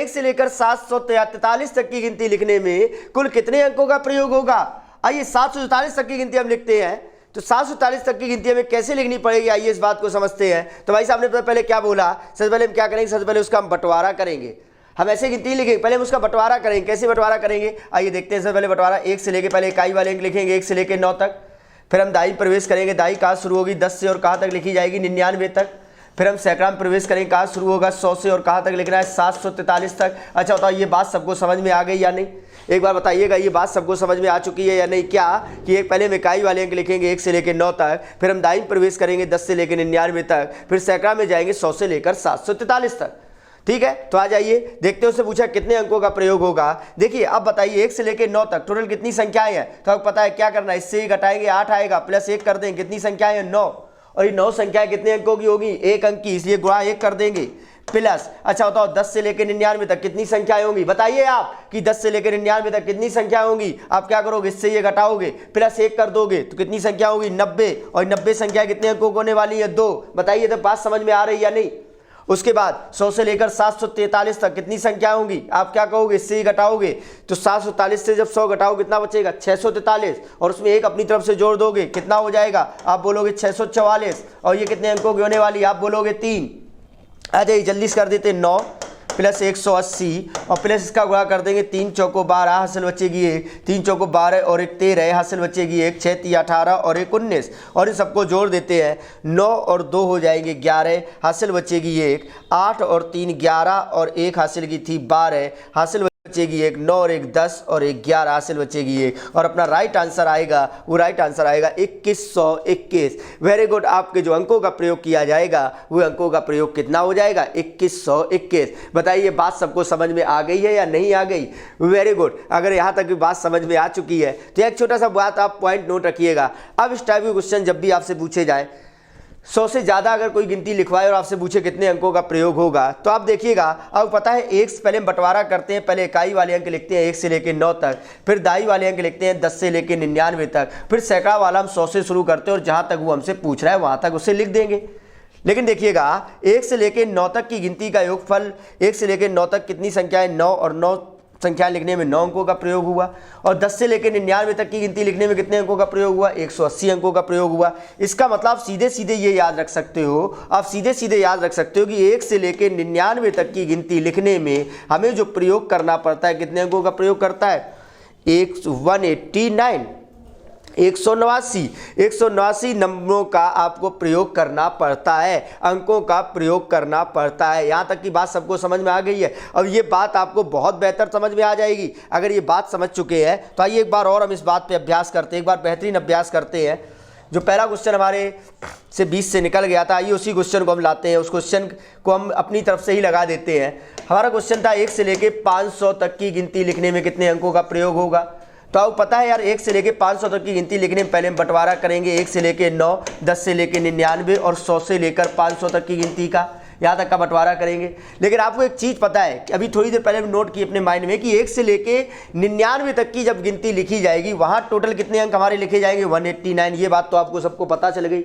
से लेकर 743 तक की गिनती लिखने में कुल कितने अंकों का प्रयोग होगा? आइए 744 तक की गिनती हम लिखते हैं, तो 744 तक की गिनती हमें कैसे लिखनी पड़ेगी, आइए इस बात को समझते हैं। तो भाई साहब ने पहले क्या बोला, सबसे पहले हम क्या करेंगे, सबसे पहले उसका हम बंटवारा करेंगे। हम ऐसे गिनती लिखेंगे, पहले हम उसका बंटवारा करेंगे। कैसे बंटवारा करेंगे, आइए देखते हैं। सबसे पहले बंटवारा 1 से लेकर, पहले इकाई वाले अंक लिखेंगे 1 से लेकर 9 तक। फिर हम दाई प्रवेश करेंगे, दाई कहाँ शुरू होगी 10 से और कहाँ तक लिखी जाएगी 99 तक। फिर हम सैकड़ा में प्रवेश करेंगे, कहाँ शुरू होगा 100 से और कहाँ तक लिखना है 743 तक। अच्छा बताओ ये बात सबको समझ में आ गई या नहीं? एक बार बताइएगा ये बात सबको समझ में आ चुकी है या नहीं? क्या कि एक पहले हम इकाई वाले अंक लिखेंगे 1 से लेकर 9 तक, फिर हम दाई प्रवेश करेंगे 10 से लेकर 99 तक, फिर सैकड़ा में जाएंगे 100 से लेकर 743 तक। ठीक है, तो आ जाइए देखते हैं। उससे पूछा कितने अंकों का प्रयोग होगा। देखिए अब बताइए 1 से लेकर 9 तक टोटल कितनी संख्याएं हैं, तो आपको पता है क्या करना है, इससे ही घटाएंगे 8 आएगा, प्लस 1 कर देंगे, कितनी संख्याएं हैं 9, और ये 9 संख्याएं कितने अंकों की होगी 1 अंक की, इसलिए गुणा 1 कर देंगे प्लस। अच्छा बताओ 10 से लेकर 99 तक कितनी संख्याएं होंगी, बताइए आप कि 10 से लेकर 99 तक कितनी संख्या होंगी। आप क्या करोगे, इससे ये घटाओगे प्लस 1 कर दोगे तो कितनी संख्या होगी 90, और 90 संख्या कितने अंकों को होने वाली है 2। बताइए तो बात समझ में आ रही है या नहीं? उसके बाद 100 से लेकर 743 तक कितनी संख्या होंगी, आप क्या कहोगे, इससे ही घटाओगे तो 743 से जब 100 घटाओ कितना बचेगा 643, और उसमें 1 अपनी तरफ से जोड़ दोगे कितना हो जाएगा, आप बोलोगे 644, और ये कितने अंकों की होने वाली, आप बोलोगे 3। आ जाइए जल्दी से कर देते 9 प्लस 180 और प्लस इसका गुणा कर देंगे 3 चौको 12 हासिल बचेगी 1, 3 चौको 12 और 1 13 हासिल बचेगी 1, 6 3 18 और 1 19, और इन सबको जोड़ देते हैं 9 और 2 हो जाएंगे 11 हासिल बचेगी 1, 8 और 3 11 और 1 हासिल की थी 12 हासिल बचेगी 1, 9 और 1 10 और 1 11 हासिल बचेगी 1 और अपना राइट आंसर आएगा, वो राइट आंसर आएगा 2121। Very good. आपके जो अंकों का प्रयोग किया जाएगा वो अंकों का प्रयोग कितना हो जाएगा 2121। बताइए बात सबको समझ में आ गई है या नहीं आ गई? Very good. अगर यहाँ तक भी बात समझ में आ चुकी है तो एक छोटा सा बात आप पॉइंट नोट रखिएगा। अब इस टाइप के क्वेश्चन जब भी आपसे पूछे जाए 100 से ज़्यादा अगर कोई गिनती लिखवाए और आपसे पूछे कितने अंकों का प्रयोग होगा तो आप देखिएगा। अब पता है एक से पहले हम बंटवारा करते हैं, पहले इकाई वाले अंक लिखते हैं 1 से लेकर 9 तक, फिर दाई वाले अंक लिखते हैं 10 से लेकर 99 तक, फिर सैकड़ा वाला हम 100 से शुरू करते हैं और जहाँ तक वो हमसे पूछ रहा है वहाँ तक उसे लिख देंगे। लेकिन देखिएगा 1 से लेकर 9 तक की गिनती का योगफल, 1 से लेकर 9 तक कितनी संख्या है 9 और 9 संख्या लिखने में 9 अंकों का प्रयोग हुआ और 10 से लेकर 99 तक की गिनती लिखने में कितने अंकों का प्रयोग हुआ 180 अंकों का प्रयोग हुआ। इसका मतलब आप सीधे सीधे ये याद रख सकते हो, आप सीधे सीधे याद रख सकते हो कि 1 से लेकर 99 तक की गिनती लिखने में हमें जो प्रयोग करना पड़ता है कितने अंकों का प्रयोग करता है 189 189 नंबरों का आपको प्रयोग करना पड़ता है, अंकों का प्रयोग करना पड़ता है। यहाँ तक की बात सबको समझ में आ गई है। अब ये बात आपको बहुत बेहतर समझ में आ जाएगी अगर ये बात समझ चुके हैं तो आइए एक बार और हम इस बात पे अभ्यास करते हैं, एक बार बेहतरीन अभ्यास करते हैं। जो पहला क्वेश्चन हमारे से 20 से निकल गया था, आइए उसी क्वेश्चन को हम लाते हैं, उस क्वेश्चन को हम अपनी तरफ से ही लगा देते हैं। हमारा क्वेश्चन था 1 से लेकर 500 तक की गिनती लिखने में कितने अंकों का प्रयोग होगा। तो आपको पता है यार 1 से लेके 500 तक की गिनती लिखने में पहले हम बंटवारा करेंगे 1 से लेके 9, 10 से लेके 99 और 100 से लेकर 500 तक की गिनती का यहाँ तक का बंटवारा करेंगे। लेकिन आपको एक चीज़ पता है कि अभी थोड़ी देर पहले नोट की अपने माइंड में कि 1 से लेके 99 तक की जब गिनती लिखी जाएगी वहाँ टोटल कितने अंक हमारे लिखे जाएंगे 189। ये बात तो आपको सबको पता चल गई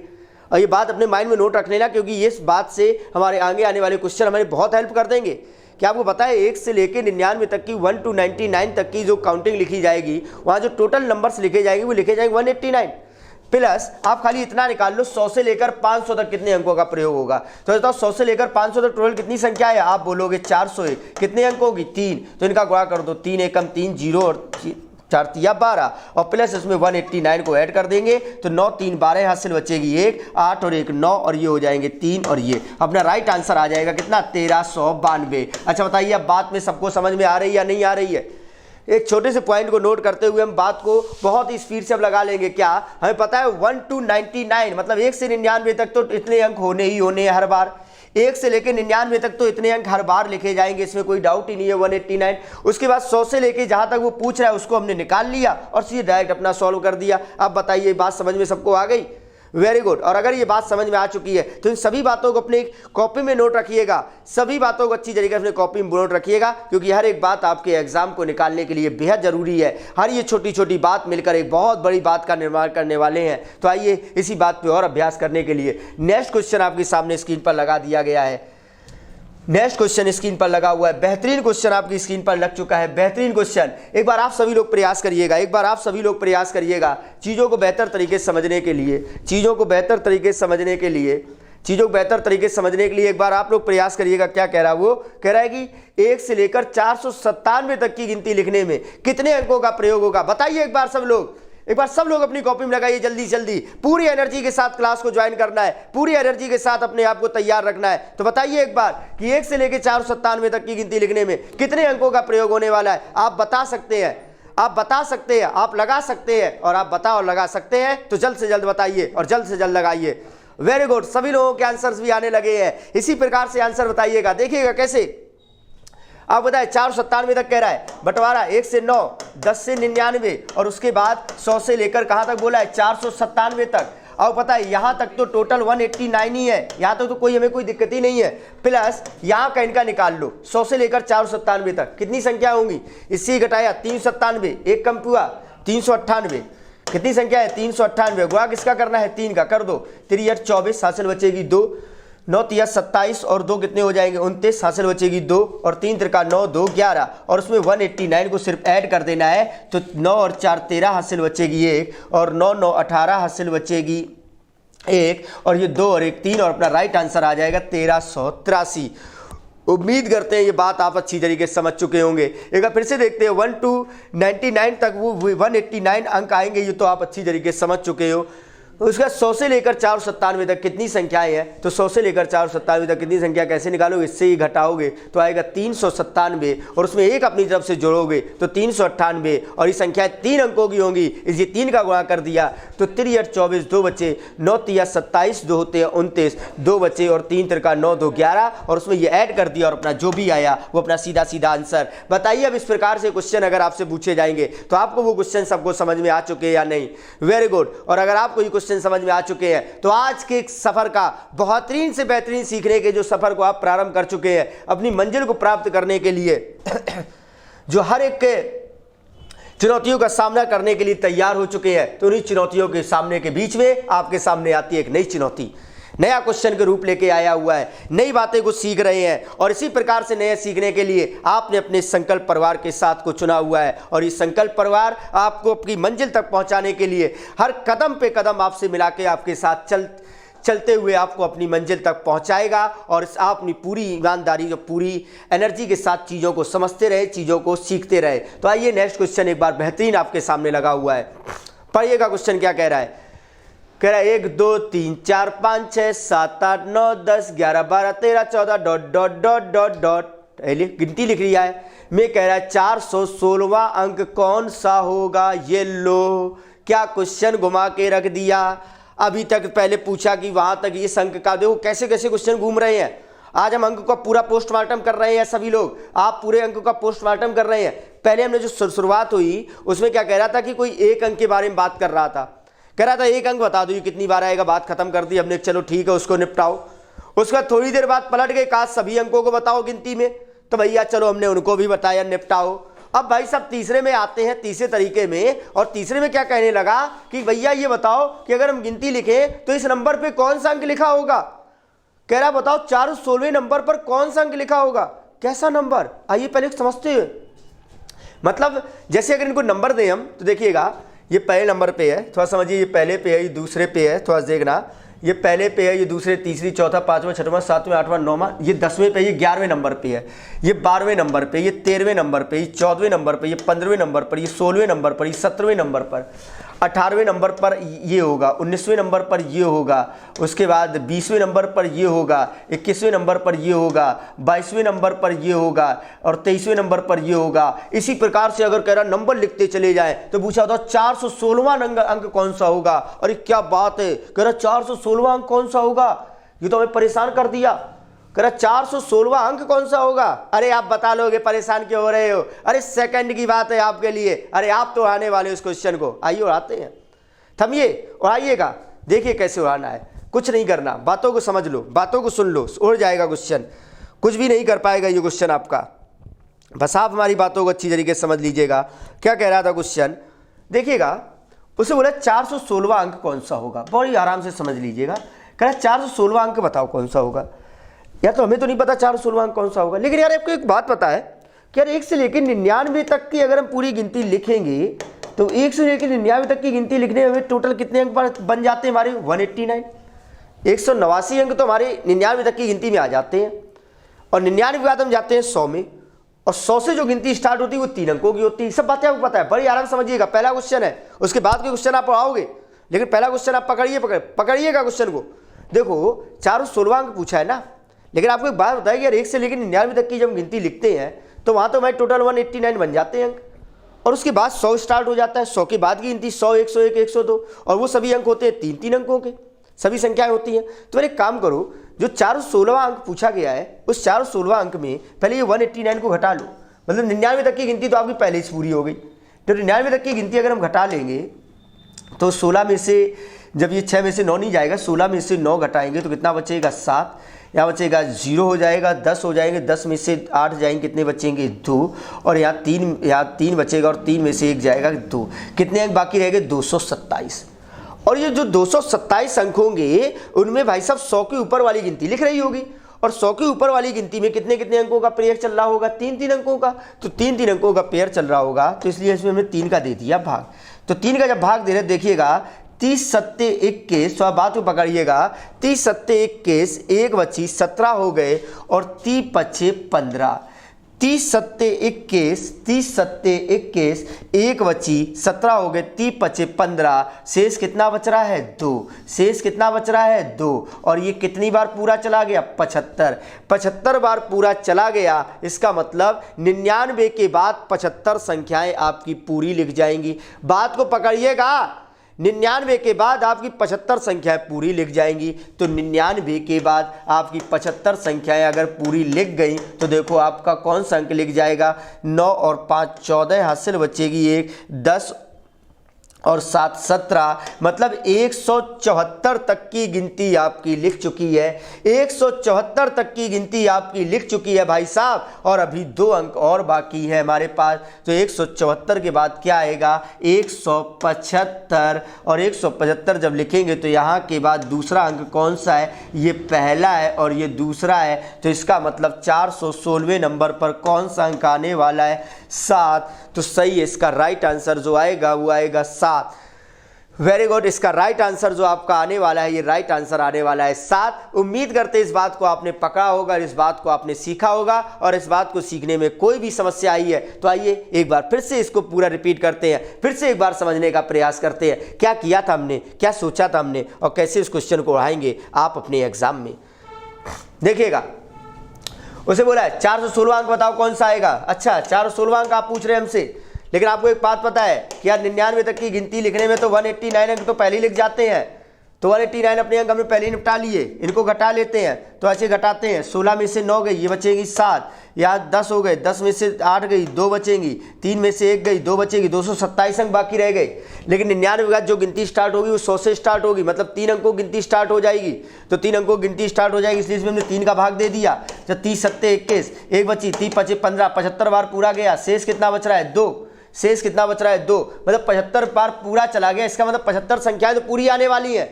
और ये बात अपने माइंड में नोट रख लेना क्योंकि इस बात से हमारे आगे आने वाले क्वेश्चन हमारी बहुत हेल्प कर देंगे। कि आपको पता है 1 से लेकर 99 तक की 1 to 99 तक की जो काउंटिंग लिखी जाएगी वहाँ जो टोटल नंबर्स लिखे जाएंगे वो लिखे जाएंगे 189 प्लस आप खाली इतना निकाल लो 100 से लेकर 500 तक कितने अंकों का प्रयोग होगा। तो बताओ 100 से लेकर 500 तक टोटल कितनी संख्या है, आप बोलोगे 401, कितने अंक होगी 3, तो इनका गुणा कर दो 3 एकम 3 0 और 4 तिया 12 और प्लस इसमें 189 को ऐड कर देंगे तो 9 3 12 हासिल बचेगी 1, 8 और 1 9 और ये हो जाएंगे 3 और ये अपना राइट आंसर आ जाएगा कितना 1392। अच्छा बताइए अब बात में सबको समझ में आ रही है या नहीं आ रही है? एक छोटे से पॉइंट को नोट करते हुए हम बात को बहुत ही स्पीड से अब लगा लेंगे। क्या हमें पता है 1 to 99 मतलब 1 से 99 तक तो इतने अंक होने ही होने हैं हर बार, 1 से लेकर 99 तक तो इतने अंक हर बार लिखे जाएंगे, इसमें कोई डाउट ही नहीं है 189। उसके बाद 100 से लेकर जहां तक वो पूछ रहा है उसको हमने निकाल लिया और सीधे डायरेक्ट अपना सॉल्व कर दिया। अब बताइए बात समझ में सबको आ गई? Very good. और अगर ये बात समझ में आ चुकी है तो इन सभी बातों को अपने कॉपी में नोट रखिएगा, सभी बातों को अच्छी तरीके से अपने कॉपी में नोट रखिएगा क्योंकि हर एक बात आपके एग्जाम को निकालने के लिए बेहद जरूरी है। हर ये छोटी छोटी बात मिलकर एक बहुत बड़ी बात का निर्माण करने वाले हैं। तो आइए इसी बात पे और अभ्यास करने के लिए नेक्स्ट क्वेश्चन आपके सामने स्क्रीन पर लगा दिया गया है। नेक्स्ट क्वेश्चन स्क्रीन पर लगा हुआ है, बेहतरीन क्वेश्चन आपकी स्क्रीन पर लग चुका है, बेहतरीन क्वेश्चन। एक बार आप सभी लोग प्रयास करिएगा, एक बार आप सभी लोग प्रयास करिएगा चीज़ों को बेहतर तरीके से समझने के लिए, चीज़ों को बेहतर तरीके से समझने के लिए, चीज़ों को बेहतर तरीके से समझने के लिए एक बार आप लोग प्रयास करिएगा। क्या कह रहा है वो? कह रहा है कि 1 से लेकर 497 तक की गिनती लिखने में कितने अंकों का प्रयोग होगा। बताइए एक बार सब लोग, एक बार सब लोग अपनी कॉपी में लगाइए जल्दी जल्दी, पूरी एनर्जी के साथ क्लास को ज्वाइन करना है, पूरी एनर्जी के साथ अपने आप को तैयार रखना है। तो बताइए एक बार कि 1 से लेकर 497 तक की गिनती लिखने में कितने अंकों का प्रयोग होने वाला है। आप बता सकते हैं, आप बता सकते हैं, आप लगा सकते हैं और आप बता और लगा सकते हैं तो जल्द से जल्द बताइए और जल्द से जल्द लगाइए। वेरी गुड, सभी लोगों के आंसर्स भी आने लगे हैं। इसी प्रकार से आंसर बताइएगा। देखिएगा कैसे आप बताए 497 तक कह रहा है, बंटवारा 1 से 9, 10 से 99 और उसके बाद 100 से लेकर कहां तक बोला है 497 तक। अब पता है यहां तक तो टोटल 189 ही है, यहां तक तो कोई हमें कोई दिक्कत ही नहीं है। प्लस यहां का इनका निकाल लो 100 से लेकर 497 तक कितनी संख्या होंगी, इससे घटाया 397, एक कम हुआ 398, कितनी संख्या है 398, गुणा किसका करना है 3 का कर दो, 3 8 24 हासिल बचेगी 2, 9 3 27 और 2 कितने हो जाएंगे 29 हासिल बचेगी 2 और 3 3 9 2 11 और उसमें 189 को सिर्फ ऐड कर देना है तो 9 और 4 13 हासिल बचेगी 1 और 9 9 18 हासिल बचेगी 1 और ये 2 और 1 3 और अपना राइट आंसर आ जाएगा 1383। उम्मीद करते हैं ये बात आप अच्छी तरीके से समझ चुके होंगे। एक बार फिर से देखते हैं 1 to 99 तक वो 189 अंक आएंगे, ये तो आप अच्छी तरीके से समझ चुके हो। उसका 100 से लेकर 497 तक कितनी संख्याएं हैं, तो 100 से लेकर 497 तक कितनी संख्या कैसे निकालोगे, इससे ही घटाओगे तो आएगा 397 और उसमें एक अपनी तरफ से जोड़ोगे तो 398 और ये संख्या 3 अंकों की होंगी। इसे 3 का गुणा कर दिया तो 3 8 24 2 बचे, 9 3 27 2 होते हैं 29 2 बचे और 3 3 9 2 11 और उसमें ये ऐड कर दिया और अपना जो भी आया वो अपना सीधा सीधा आंसर। बताइए अब इस प्रकार से क्वेश्चन अगर आपसे पूछे जाएंगे तो आपको वो क्वेश्चन सबको समझ में आ चुके हैं या नहीं? Very good. और अगर आपको ये क्वेश्चन समझ में आ चुके हैं तो आज के सफर का बेहतरीन से बेहतरीन सीखने के जो सफर को आप प्रारंभ कर चुके हैं अपनी मंजिल को प्राप्त करने के लिए जो हर एक के चुनौतियों का सामना करने के लिए तैयार हो चुके हैं, तो उन्हीं चुनौतियों के सामने के बीच में आपके सामने आती है एक नई चुनौती, नया क्वेश्चन के रूप लेके आया हुआ है, नई बातें को सीख रहे हैं और इसी प्रकार से नए सीखने के लिए आपने अपने संकल्प परिवार के साथ को चुना हुआ है और ये संकल्प परिवार आपको अपनी मंजिल तक पहुंचाने के लिए हर कदम पे कदम आपसे मिला के आपके साथ चलते हुए आपको अपनी मंजिल तक पहुंचाएगा और आप अपनी पूरी ईमानदारी और पूरी एनर्जी के साथ चीज़ों को समझते रहे, चीज़ों को सीखते रहे। तो आइए नेक्स्ट क्वेश्चन एक बार बेहतरीन आपके सामने लगा हुआ है, पढ़िएगा क्वेश्चन क्या कह रहा है। कह रहा है 1 2 3 4 5 6 7 8 9 10 11 12 13 14 dot dot dot dot dot गिनती लिख रही है। मैं कह रहा है 416वां अंक कौन सा होगा? ये लो, क्या क्वेश्चन घुमा के रख दिया। अभी तक पहले पूछा कि वहां तक इस अंक का, देखो कैसे कैसे क्वेश्चन घूम रहे हैं। आज हम अंक का पूरा पोस्टमार्टम कर रहे हैं, सभी लोग आप पूरे अंक का पोस्टमार्टम कर रहे हैं। पहले हमने जो शुरुआत हुई उसमें क्या कह रहा था कि कोई एक अंक के बारे में बात कर रहा था, कह रहा था एक अंक बता दो ये कितनी बार आएगा, बात खत्म कर दी हमने, चलो ठीक है उसको निपटाओ। उसका थोड़ी देर बाद पलट गए, कहा सभी अंकों को बताओ गिनती में, तो भैया चलो हमने उनको भी बताया, निपटाओ। अब भाई सब तीसरे में आते हैं, तीसरे तरीके में, और तीसरे में क्या कहने लगा कि भैया ये बताओ कि अगर हम गिनती लिखें तो इस नंबर पे कौन सा अंक लिखा होगा। कह रहा बताओ 416वें नंबर पर कौन सा अंक लिखा होगा, कैसा नंबर, आइए पहले समझते हैं। मतलब जैसे अगर इनको नंबर दें हम तो देखिएगा ये पहले नंबर पे है, थोड़ा समझिए, ये पहले पे है, ये दूसरे पे है, थोड़ा देखना, ये पहले पे है, ये दूसरे, तीसरी, चौथा, पांचवा, छठवां, सातवां, आठवां, नौवां, ये 10वें पे, ये 11वें नंबर पे है, ये 12वें नंबर पे, ये 13वें नंबर पे, ये 14वें नंबर पे, ये 15वें नंबर पर, ये 16वें नंबर पर, ये 17वें नंबर पर, 18वें नंबर पर ये होगा, 19वें नंबर पर ये होगा, उसके बाद 20वें नंबर पर ये होगा, 21वें नंबर पर ये होगा, 22वें नंबर पर ये होगा और 23वें नंबर पर ये होगा। इसी प्रकार से अगर कह रहा नंबर लिखते चले जाएं तो पूछा था 416वां अंक कौन सा होगा। अरे क्या बात है, कह रहा 416वां अंक कौन सा होगा, ये तो हमें परेशान कर दिया। कह रहा 416वां अंक कौन सा होगा। अरे आप बता लोगे, परेशान क्यों हो रहे हो, अरे सेकंड की बात है आपके लिए, अरे आप तो आने वाले उस क्वेश्चन को। आइए उड़ाते हैं, थमिए और आइएगा, देखिए कैसे उड़ाना है, कुछ नहीं करना, बातों को समझ लो, बातों को सुन लो, उड़ जाएगा क्वेश्चन, कुछ भी नहीं कर पाएगा ये क्वेश्चन आपका, बस आप हमारी बातों को अच्छी तरीके से समझ लीजिएगा। क्या कह रहा था क्वेश्चन, देखिएगा, उसे बोला 416वां अंक कौन सा होगा, बड़ी आराम से समझ लीजिएगा। कह रहा 416वां अंक बताओ कौन सा होगा। यार तो हमें तो नहीं पता 416वां अंक कौन सा होगा, लेकिन यार आपको एक बात पता है कि यार 1 से लेकर 99 तक की अगर हम पूरी गिनती लिखेंगे तो 1 से लेकर 99 तक की गिनती लिखने में टोटल कितने अंक बन जाते हैं हमारे 189, 189 अंक तो हमारे 99 तक की गिनती में आ जाते हैं। और 99 के बाद हम जाते हैं 100 में, और 100 से जो गिनती स्टार्ट होती है वो 3 अंकों की होती है। सब बातें आपको पता है, बड़ी आराम समझिएगा। पहला क्वेश्चन है, उसके बाद के क्वेश्चन आप पढ़ाओगे, लेकिन पहला क्वेश्चन आप पकड़िएगा क्वेश्चन को। देखो 416वां अंक पूछा है ना, लेकिन आपको एक बात बताइए यार 1 से लेकर 99 तक की जब गिनती लिखते हैं तो वहाँ तो हमारे टोटल 189 बन जाते हैं अंक, और उसके बाद 100 स्टार्ट हो जाता है, 100 के बाद की गिनती 100, 101, 102, और वो सभी अंक होते हैं 3-3 अंकों के, सभी संख्याएं होती हैं। तो एक काम करो, जो 416वां अंक पूछा गया है उस 416वां अंक में पहले ये 189 को घटा लो, मतलब 99 तक की गिनती तो आपकी पहले ही पूरी हो गई। तो 99 तक की गिनती अगर हम घटा लेंगे तो 16 में से, जब ये 6 में से 9 नहीं जाएगा, 16 में से 9 घटाएंगे तो कितना बचेगा 7, यहाँ बचेगा 0 हो जाएगा, 10 हो जाएंगे, 10 में से 8 जाएंगे, कितने बचेंगे 2, और यहाँ 3 बचेगा और 3 में से 1 जाएगा 2, कितने अंक बाकी रहेंगे 227। और ये जो 227 अंक होंगे उनमें भाई साहब 100 के ऊपर वाली गिनती लिख रही होगी, और 100 के ऊपर वाली गिनती में कितने कितने अंकों का पेयर चल रहा होगा, 3-3 अंकों का, तो 3-3 अंकों का पेयर चल रहा होगा, तो इसलिए इसमें हमने 3 का दे दिया भाग। तो 3 का जब भाग दे रहे देखिएगा 30 सत्ते 21, तो आप बात को पकड़िएगा, 30 सत्ते 21, 1 बची 17 हो गए, और 30 पच्चे 15, 30 सत्ते 21, 30 सत्ते 21, एक बची 17 हो गए, 30 पचे 15, शेष कितना बच रहा है 2, शेष कितना बच रहा है 2। और ये कितनी बार पूरा चला गया 75, 75 बार पूरा चला गया। इसका मतलब 99 के बाद 75 संख्याएं आपकी पूरी लिख जाएंगी। बात को पकड़िएगा, 99 के बाद आपकी 75 संख्याएं पूरी लिख जाएंगी। तो 99 के बाद आपकी 75 संख्याएं अगर पूरी लिख गई तो देखो आपका कौन सा अंक लिख जाएगा, 9 और 5 14, हासिल बचेगी 1, 10 और 7 17, मतलब 174 तक की गिनती आपकी लिख चुकी है। 174 तक की गिनती आपकी लिख चुकी है भाई साहब, और अभी 2 अंक और बाकी है हमारे पास। तो 174 के बाद क्या आएगा 175, और 175 जब लिखेंगे तो यहाँ के बाद दूसरा अंक कौन सा है, ये पहला है और ये दूसरा है। तो इसका मतलब 416वें नंबर पर कौन सा अंक आने वाला है 7। तो सही है, इसका राइट आंसर जो आएगा वो आएगा 7। वेरी गुड, इसका राइट आंसर जो आपका आने वाला है, ये राइट आंसर आने वाला है 7। उम्मीद करते इस बात को आपने पकड़ा होगा, इस बात को आपने सीखा होगा, और इस बात को सीखने में कोई भी समस्या आई है तो आइए एक बार फिर से इसको पूरा रिपीट करते हैं, फिर से एक बार समझने का प्रयास करते हैं। क्या किया था हमने, क्या सोचा था हमने, और कैसे इस क्वेश्चन को उड़ाएंगे आप अपने एग्जाम में। देखिएगा, उसे बोला है 416 अंक बताओ कौन सा आएगा। अच्छा, 416 अंक आप पूछ रहे हैं हमसे, लेकिन आपको एक बात पता है कि यार 99 तक की गिनती लिखने में तो 189 अंक तो पहले ही लिख जाते हैं। तो 189 अपने अंक हमने पहले ही निपटा लिए, इनको घटा लेते हैं। तो ऐसे घटाते हैं, 16 में से 9 गई, ये बचेगी 7, यहाँ 10 हो गए, 10 में से 8 गई, 2 बचेंगी, 3 में से 1 गई, 2 बचेगी, 227 अंक बाकी रह गए। लेकिन 99 के बाद जो गिनती स्टार्ट होगी वो 100 से स्टार्ट होगी, मतलब 3 अंकों की गिनती स्टार्ट हो जाएगी। तो 3 अंकों की गिनती स्टार्ट हो जाएगी, इसलिए इसमें हमने 3 का भाग दे दिया। जब 30 सत्ते 21, एक बची, 30 पचे 15, 75 बार पूरा गया, शेष कितना बच रहा है 2, शेष कितना बच रहा है 2, मतलब 75 बार पूरा चला गया। इसका मतलब 75 संख्याएं तो पूरी आने वाली है,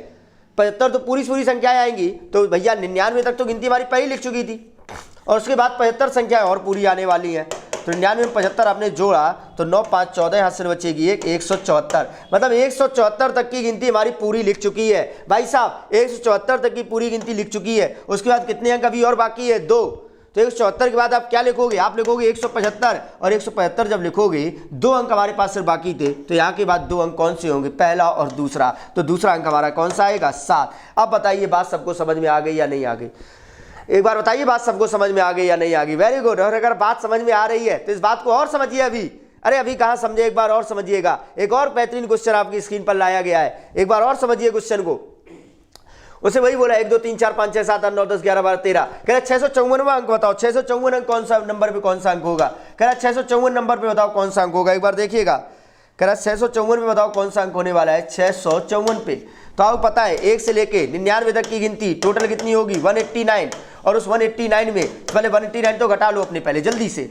75 तो पूरी संख्याएं आएंगी। तो भैया 99 तक तो गिनती हमारी पहले लिख चुकी थी, और उसके बाद 75 संख्याएं और पूरी आने वाली हैं। तो 99 में 75 आपने जोड़ा तो 9 5 14, हाथ से बचेगी 1, 174, मतलब 174 तक की गिनती हमारी पूरी लिख चुकी है भाई साहब। 174 तक की पूरी गिनती लिख चुकी है। उसके बाद कितने अंक अभी और बाकी है 2। तो 174 के बाद आप क्या लिखोगे, आप लिखोगे 175, और 175 जब लिखोगे 2 अंक हमारे पास सिर्फ बाकी थे। तो यहाँ के बाद 2 अंक कौन से होंगे, पहला और दूसरा। तो दूसरा अंक हमारा कौन सा आएगा 7। अब बताइए बात सबको समझ में आ गई या नहीं आ गई, एक बार बताइए बात सबको समझ में आ गई या नहीं आ गई। Very good. और अगर बात समझ में आ रही है तो इस बात को और समझिए अभी। अरे अभी कहाँ समझे, एक बार और समझिएगा। एक और बेहतरीन क्वेश्चन आपकी स्क्रीन पर लाया गया है, एक बार और समझिए क्वेश्चन को। उसे वही बोला 1 2 3 4 5 6 7 8 9 10 11 12 13। कह रहा 654वां अंक बताओ, 654 अंक कौन सा नंबर पे कौन सा अंक होगा। कह रहा 654 नंबर पे बताओ कौन सा अंक होगा, एक बार देखिएगा। कह रहा 654 पे बताओ कौन सा अंक होने वाला है 654 पे। तो आपको पता है 1 से लेके 99 तक की गिनती टोटल कितनी होगी 189, और उस 189 में पहले 189 तो घटा लो अपने पहले जल्दी से।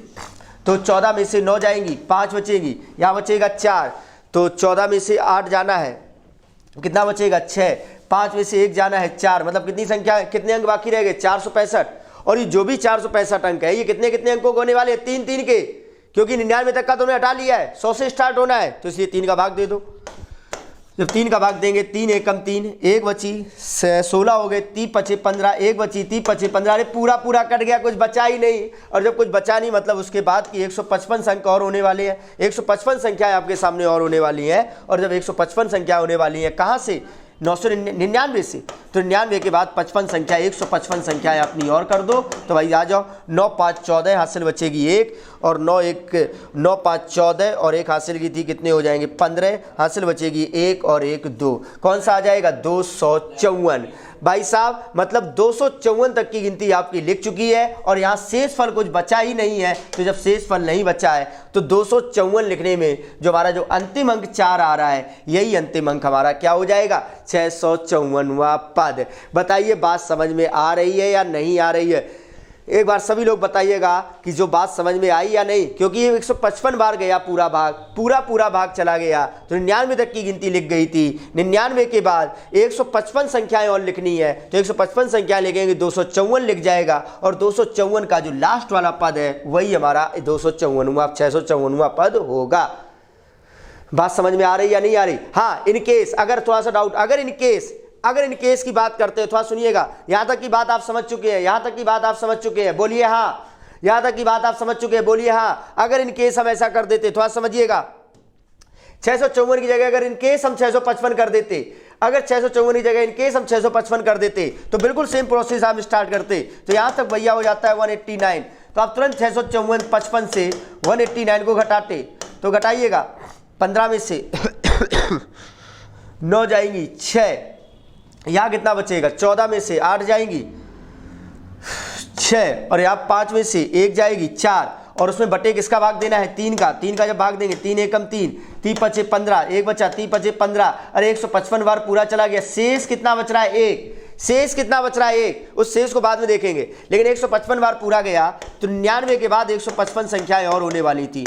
तो 14 में से 9 जाएंगी, 5 बचेगी, यहाँ बचेगा 4। तो 14 में से 8 जाना है, कितना बचेगा 6, 5 में से 1 जाना है 4, मतलब कितनी संख्या, कितने अंक बाकी रह गए 465। और ये जो भी 465 अंक है ये कितने कितने अंकों को होने वाले हैं 3 3 के, क्योंकि 99 तक का तो उन्हें हटा लिया है, 100 से स्टार्ट होना है। तो इसलिए 3 का भाग दे दो। जब 3 का भाग देंगे 3 एकम 3, 1 बची 16 हो गए, 30 पचे 15, 1 बची 30 पचे 15। अरे पूरा कट गया, कुछ बचा ही नहीं। और जब कुछ बचा नहीं मतलब उसके बाद की 155 अंक और होने वाले हैं, 155 संख्याएं आपके सामने और होने वाली हैं। और जब 155 संख्या होने वाली हैं कहाँ से 999 से, तो 99 के बाद 55 संख्या 155 संख्याएं अपनी और कर दो। तो भाई आ जाओ 9 5 14, हासिल बचेगी 1, और 9 5 14 और 1 हासिल की थी, कितने हो जाएंगे 15, हासिल बचेगी 1 और 1 2, कौन सा आ जाएगा 254 भाई साहब। मतलब 254 तक की गिनती आपकी लिख चुकी है, और यहाँ शेष फल कुछ बचा ही नहीं है। तो जब शेष फल नहीं बचा है तो 254 लिखने में जो हमारा जो अंतिम अंक 4 आ रहा है, यही अंतिम अंक हमारा क्या हो जाएगा 654वां पद। बताइए बात समझ में आ रही है या नहीं आ रही है, एक बार सभी लोग बताइएगा कि जो बात समझ में आई या नहीं। क्योंकि ये 155 बार गया पूरा भाग चला गया, तो 99 तक की गिनती लिख गई थी। 99 के बाद 155 संख्याएं और लिखनी है, तो 155 संख्याएं लिखेंगे 254 लिख जाएगा, और 254 का जो लास्ट वाला पद है वही हमारा 254वां 654वां पद होगा। बात समझ में आ रही या नहीं आ रही। हाँ, इन केस अगर थोड़ा सा डाउट, अगर इन केस की बात करते हैं, थोड़ा सुनिएगा। यहां तक की बात आप समझ चुके हैं, बोलिए हाँ। यहां तक की बात आप समझ चुके हैं? बोलिए हाँ। अगर इन केस हम ऐसा कर देते, थोड़ा समझिएगा, 654 की जगह अगर इन केस हम 655 कर देते, अगर 654 की जगह इन केस हम 655 कर देते तो बिल्कुल सेम प्रोसेस हम स्टार्ट करते। तो यहां तक भैया हो जाता है 189। तो आप तुरंत 655 से 189 को घटाते, तो घटाइएगा 15 में से 9 जाएंगी 6, यहाँ कितना बचेगा? 14 में से 8 जाएंगी 6, और यहाँ 5 में से 1 जाएगी 4, और उसमें बटे किसका भाग देना है? 3 का। 3 का जब भाग देंगे 3 एकम 3, 3 पचे 15, 1 बचा, 3 पचे 15, अरे 155 बार पूरा चला गया। शेष कितना बच रहा है? 1। शेष कितना बच रहा है? 1। उस शेष को बाद में देखेंगे, लेकिन 155 बार पूरा गया तो 99 के बाद 155 संख्याएं और होने वाली थी।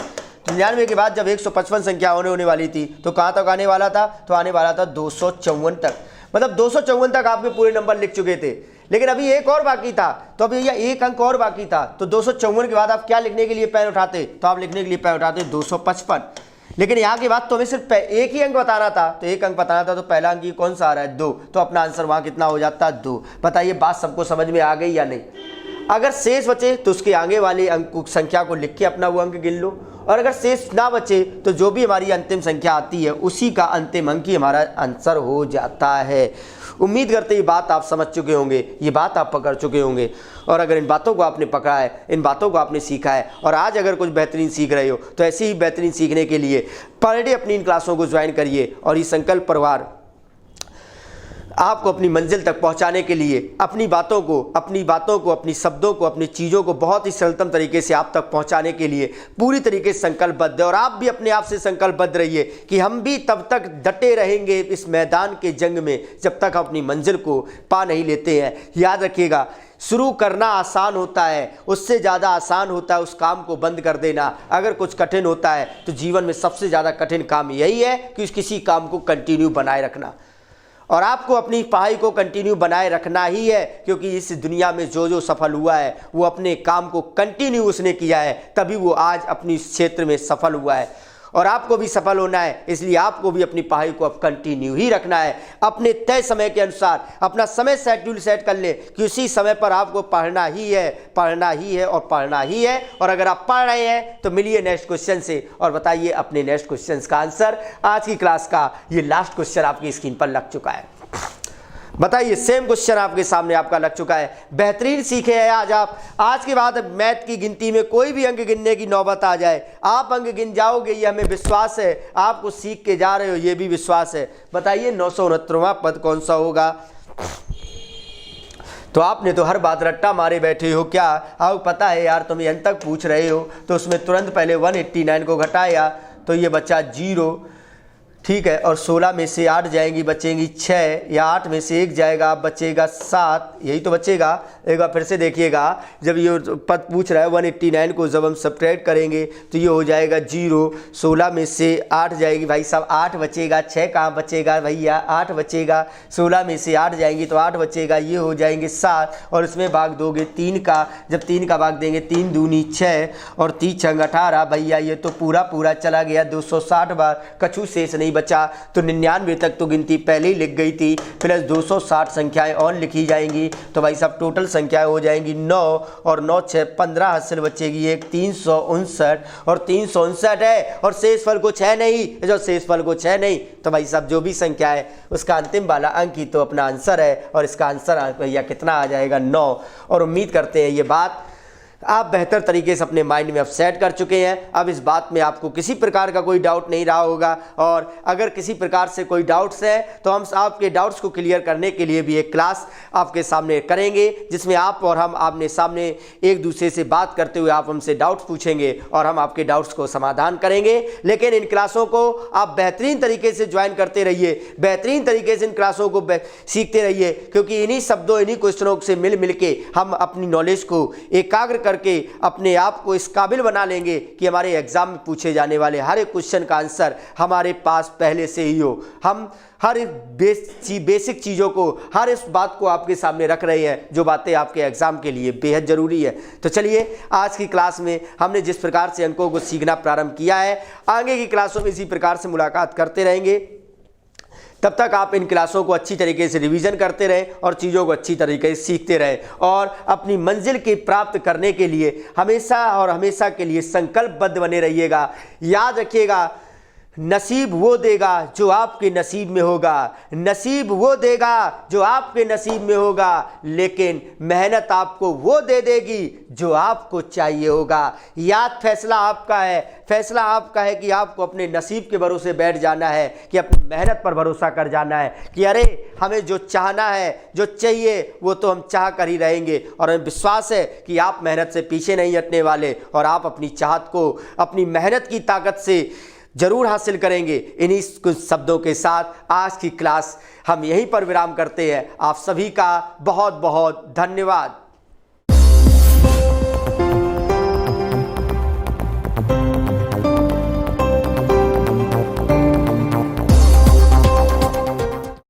99 के बाद जब 155 संख्या होने वाली थी तो कहाँ तक आने वाला था? तो आने वाला था 254 तक। मतलब 254 तक आपके पूरे नंबर लिख चुके थे, लेकिन अभी एक और बाकी था। तो अभी यह एक अंक और बाकी था। तो 254 के बाद आप क्या लिखने के लिए पैर उठाते? तो आप लिखने के लिए पैर उठाते 255। लेकिन यहाँ के बाद तो हमें सिर्फ एक ही अंक बताना था। तो एक अंक बताना था, तो पहला अंक कौन सा आ रहा है? 2। तो अपना आंसर वहाँ कितना हो जाता है? 2। बताइए बात सबको समझ में आ गई या नहीं? अगर शेष बचे तो उसके आगे वाले अंक संख्या को लिख के अपना वो अंक गिन लो, और अगर शेष ना बचे तो जो भी हमारी अंतिम संख्या आती है उसी का अंतिम अंक ही हमारा आंसर हो जाता है। उम्मीद करते ये बात आप समझ चुके होंगे, ये बात आप पकड़ चुके होंगे। और अगर इन बातों को आपने पकड़ा है, इन बातों को आपने सीखा है, और आज अगर कुछ बेहतरीन सीख रहे हो तो ऐसे ही बेहतरीन सीखने के लिए पर डे अपनी इन क्लासों को ज्वाइन करिए। और ये संकल्प परिवार आपको अपनी मंजिल तक पहुंचाने के लिए अपनी बातों को, अपनी शब्दों को, अपनी चीज़ों को बहुत ही सरलतम तरीके से आप तक पहुंचाने के लिए पूरी तरीके से संकल्पबद्ध है। और आप भी अपने आप से संकल्पबद्ध रहिए कि हम भी तब तक डटे रहेंगे इस मैदान के जंग में जब तक हम अपनी मंजिल को पा नहीं लेते हैं। याद रखिएगा, शुरू करना आसान होता है, उससे ज़्यादा आसान होता है उस काम को बंद कर देना। अगर कुछ कठिन होता है तो जीवन में सबसे ज़्यादा कठिन काम यही है कि किसी काम को कंटिन्यू बनाए रखना। और आपको अपनी पढ़ाई को कंटिन्यू बनाए रखना ही है, क्योंकि इस दुनिया में जो सफल हुआ है वो अपने काम को कंटिन्यू उसने किया है, तभी वो आज अपनी क्षेत्र में सफल हुआ है। और आपको भी सफल होना है, इसलिए आपको भी अपनी पढ़ाई को अब कंटिन्यू ही रखना है। अपने तय समय के अनुसार अपना समय शेड्यूल सेट कर ले कि उसी समय पर आपको पढ़ना ही है, पढ़ना ही है और पढ़ना ही है। और अगर आप पढ़ रहे हैं तो मिलिए नेक्स्ट क्वेश्चन से और बताइए अपने नेक्स्ट क्वेश्चन का आंसर। आज की क्लास का ये लास्ट क्वेश्चन आपकी स्क्रीन पर लग चुका है। बताइए, सेम क्वेश्चन आपके सामने आपका लग चुका है। बेहतरीन सीखे हैं आज आप। आज के बाद मैथ की गिनती में कोई भी अंक गिनने की नौबत आ जाए, आप अंक गिन जाओगे, ये हमें विश्वास है। आपको सीख के जा रहे हो, ये भी विश्वास है। बताइए 969वां पद कौन सा होगा? तो आपने तो हर बात रट्टा मारे बैठे हो क्या? आपको पता है यार, तुम अंत तक पूछ रहे हो तो उसमें तुरंत पहले 189 को घटाया तो ये बचा 0, ठीक है। और 16 में से 8 जाएंगी, बचेंगी 6, या 8 में से 1 जाएगा, बचेगा 7, यही तो बचेगा। एक बार फिर से देखिएगा, जब ये पद पूछ रहा है 189 को जब हम सब्ट्रैक्ट करेंगे तो ये हो जाएगा 0। 16 में से 8 जाएगी भाई साहब, 8 बचेगा, 6 कहाँ बचेगा भैया, 8 बचेगा। 16 में से 8 जाएंगी तो 8 बचेगा, ये हो जाएंगे 7, और इसमें भाग दोगे 3 का। जब 3 का भाग देंगे, 3 दूनी 6 और 3 छंग 18 भैया, ये तो पूरा चला गया 260 बार, कछु शेष नहीं बचा। तो 99 तक तो गिनती पहले ही लिख गई थी, प्लस 260 संख्याएं और लिखी जाएंगी। तो भाई साहब टोटल संख्याएं हो जाएंगी 9 और 9 6 15, हासिल बचेगी एक 359, और 359 है और शेषफल कुछ है नहीं। जो शेषफल कुछ है नहीं तो भाई साहब जो भी संख्या है उसका अंतिम वाला अंक ही तो अपना आंसर है, और इसका आंसर भैया कितना आ जाएगा? 9। और उम्मीद करते हैं ये बात आप बेहतर तरीके से अपने माइंड में अब सेट कर चुके हैं। अब इस बात में आपको किसी प्रकार का कोई डाउट नहीं रहा होगा, और अगर किसी प्रकार से कोई डाउट्स है तो हम आपके डाउट्स को क्लियर करने के लिए भी एक क्लास आपके सामने करेंगे, जिसमें आप और हम आमने सामने एक दूसरे से बात करते हुए आप हमसे डाउट्स पूछेंगे और हम आपके डाउट्स को समाधान करेंगे। लेकिन इन क्लासों को आप बेहतरीन तरीके से ज्वाइन करते रहिए, बेहतरीन तरीके से इन क्लासों को सीखते रहिए, क्योंकि इन्हीं शब्दों, इन्हीं क्वेश्चनों से मिल के हम अपनी नॉलेज को एकाग्र करके अपने आप को इस काबिल बना लेंगे कि हमारे एग्जाम में पूछे जाने वाले हर एक क्वेश्चन का आंसर हमारे पास पहले से ही हो। हम हर बेसिक चीज़ों को, हर इस बात को आपके सामने रख रहे हैं जो बातें आपके एग्जाम के लिए बेहद ज़रूरी है। तो चलिए, आज की क्लास में हमने जिस प्रकार से अंकों को सीखना प्रारंभ किया है, आगे की क्लासों में इसी प्रकार से मुलाकात करते रहेंगे। तब तक आप इन क्लासों को अच्छी तरीके से रिवीजन करते रहें और चीज़ों को अच्छी तरीके से सीखते रहें और अपनी मंजिल की प्राप्त करने के लिए हमेशा और हमेशा के लिए संकल्पबद्ध बने रहिएगा। याद रखिएगा, नसीब वो देगा जो आपके नसीब में होगा, नसीब वो देगा जो आपके नसीब में होगा, लेकिन मेहनत आपको वो दे देगी जो आपको चाहिए होगा। याद फैसला आपका है, फैसला आपका है कि आपको अपने नसीब के भरोसे बैठ जाना है, कि अपनी मेहनत पर भरोसा कर जाना है कि अरे हमें जो चाहना है, जो चाहिए वो तो हम चाह कर ही रहेंगे। और हमें विश्वास है कि आप मेहनत से पीछे नहीं हटने वाले और आप अपनी चाहत को अपनी मेहनत की ताकत से जरूर हासिल करेंगे। इन्हीं कुछ शब्दों के साथ आज की क्लास हम यहीं पर विराम करते हैं। आप सभी का बहुत बहुत धन्यवाद।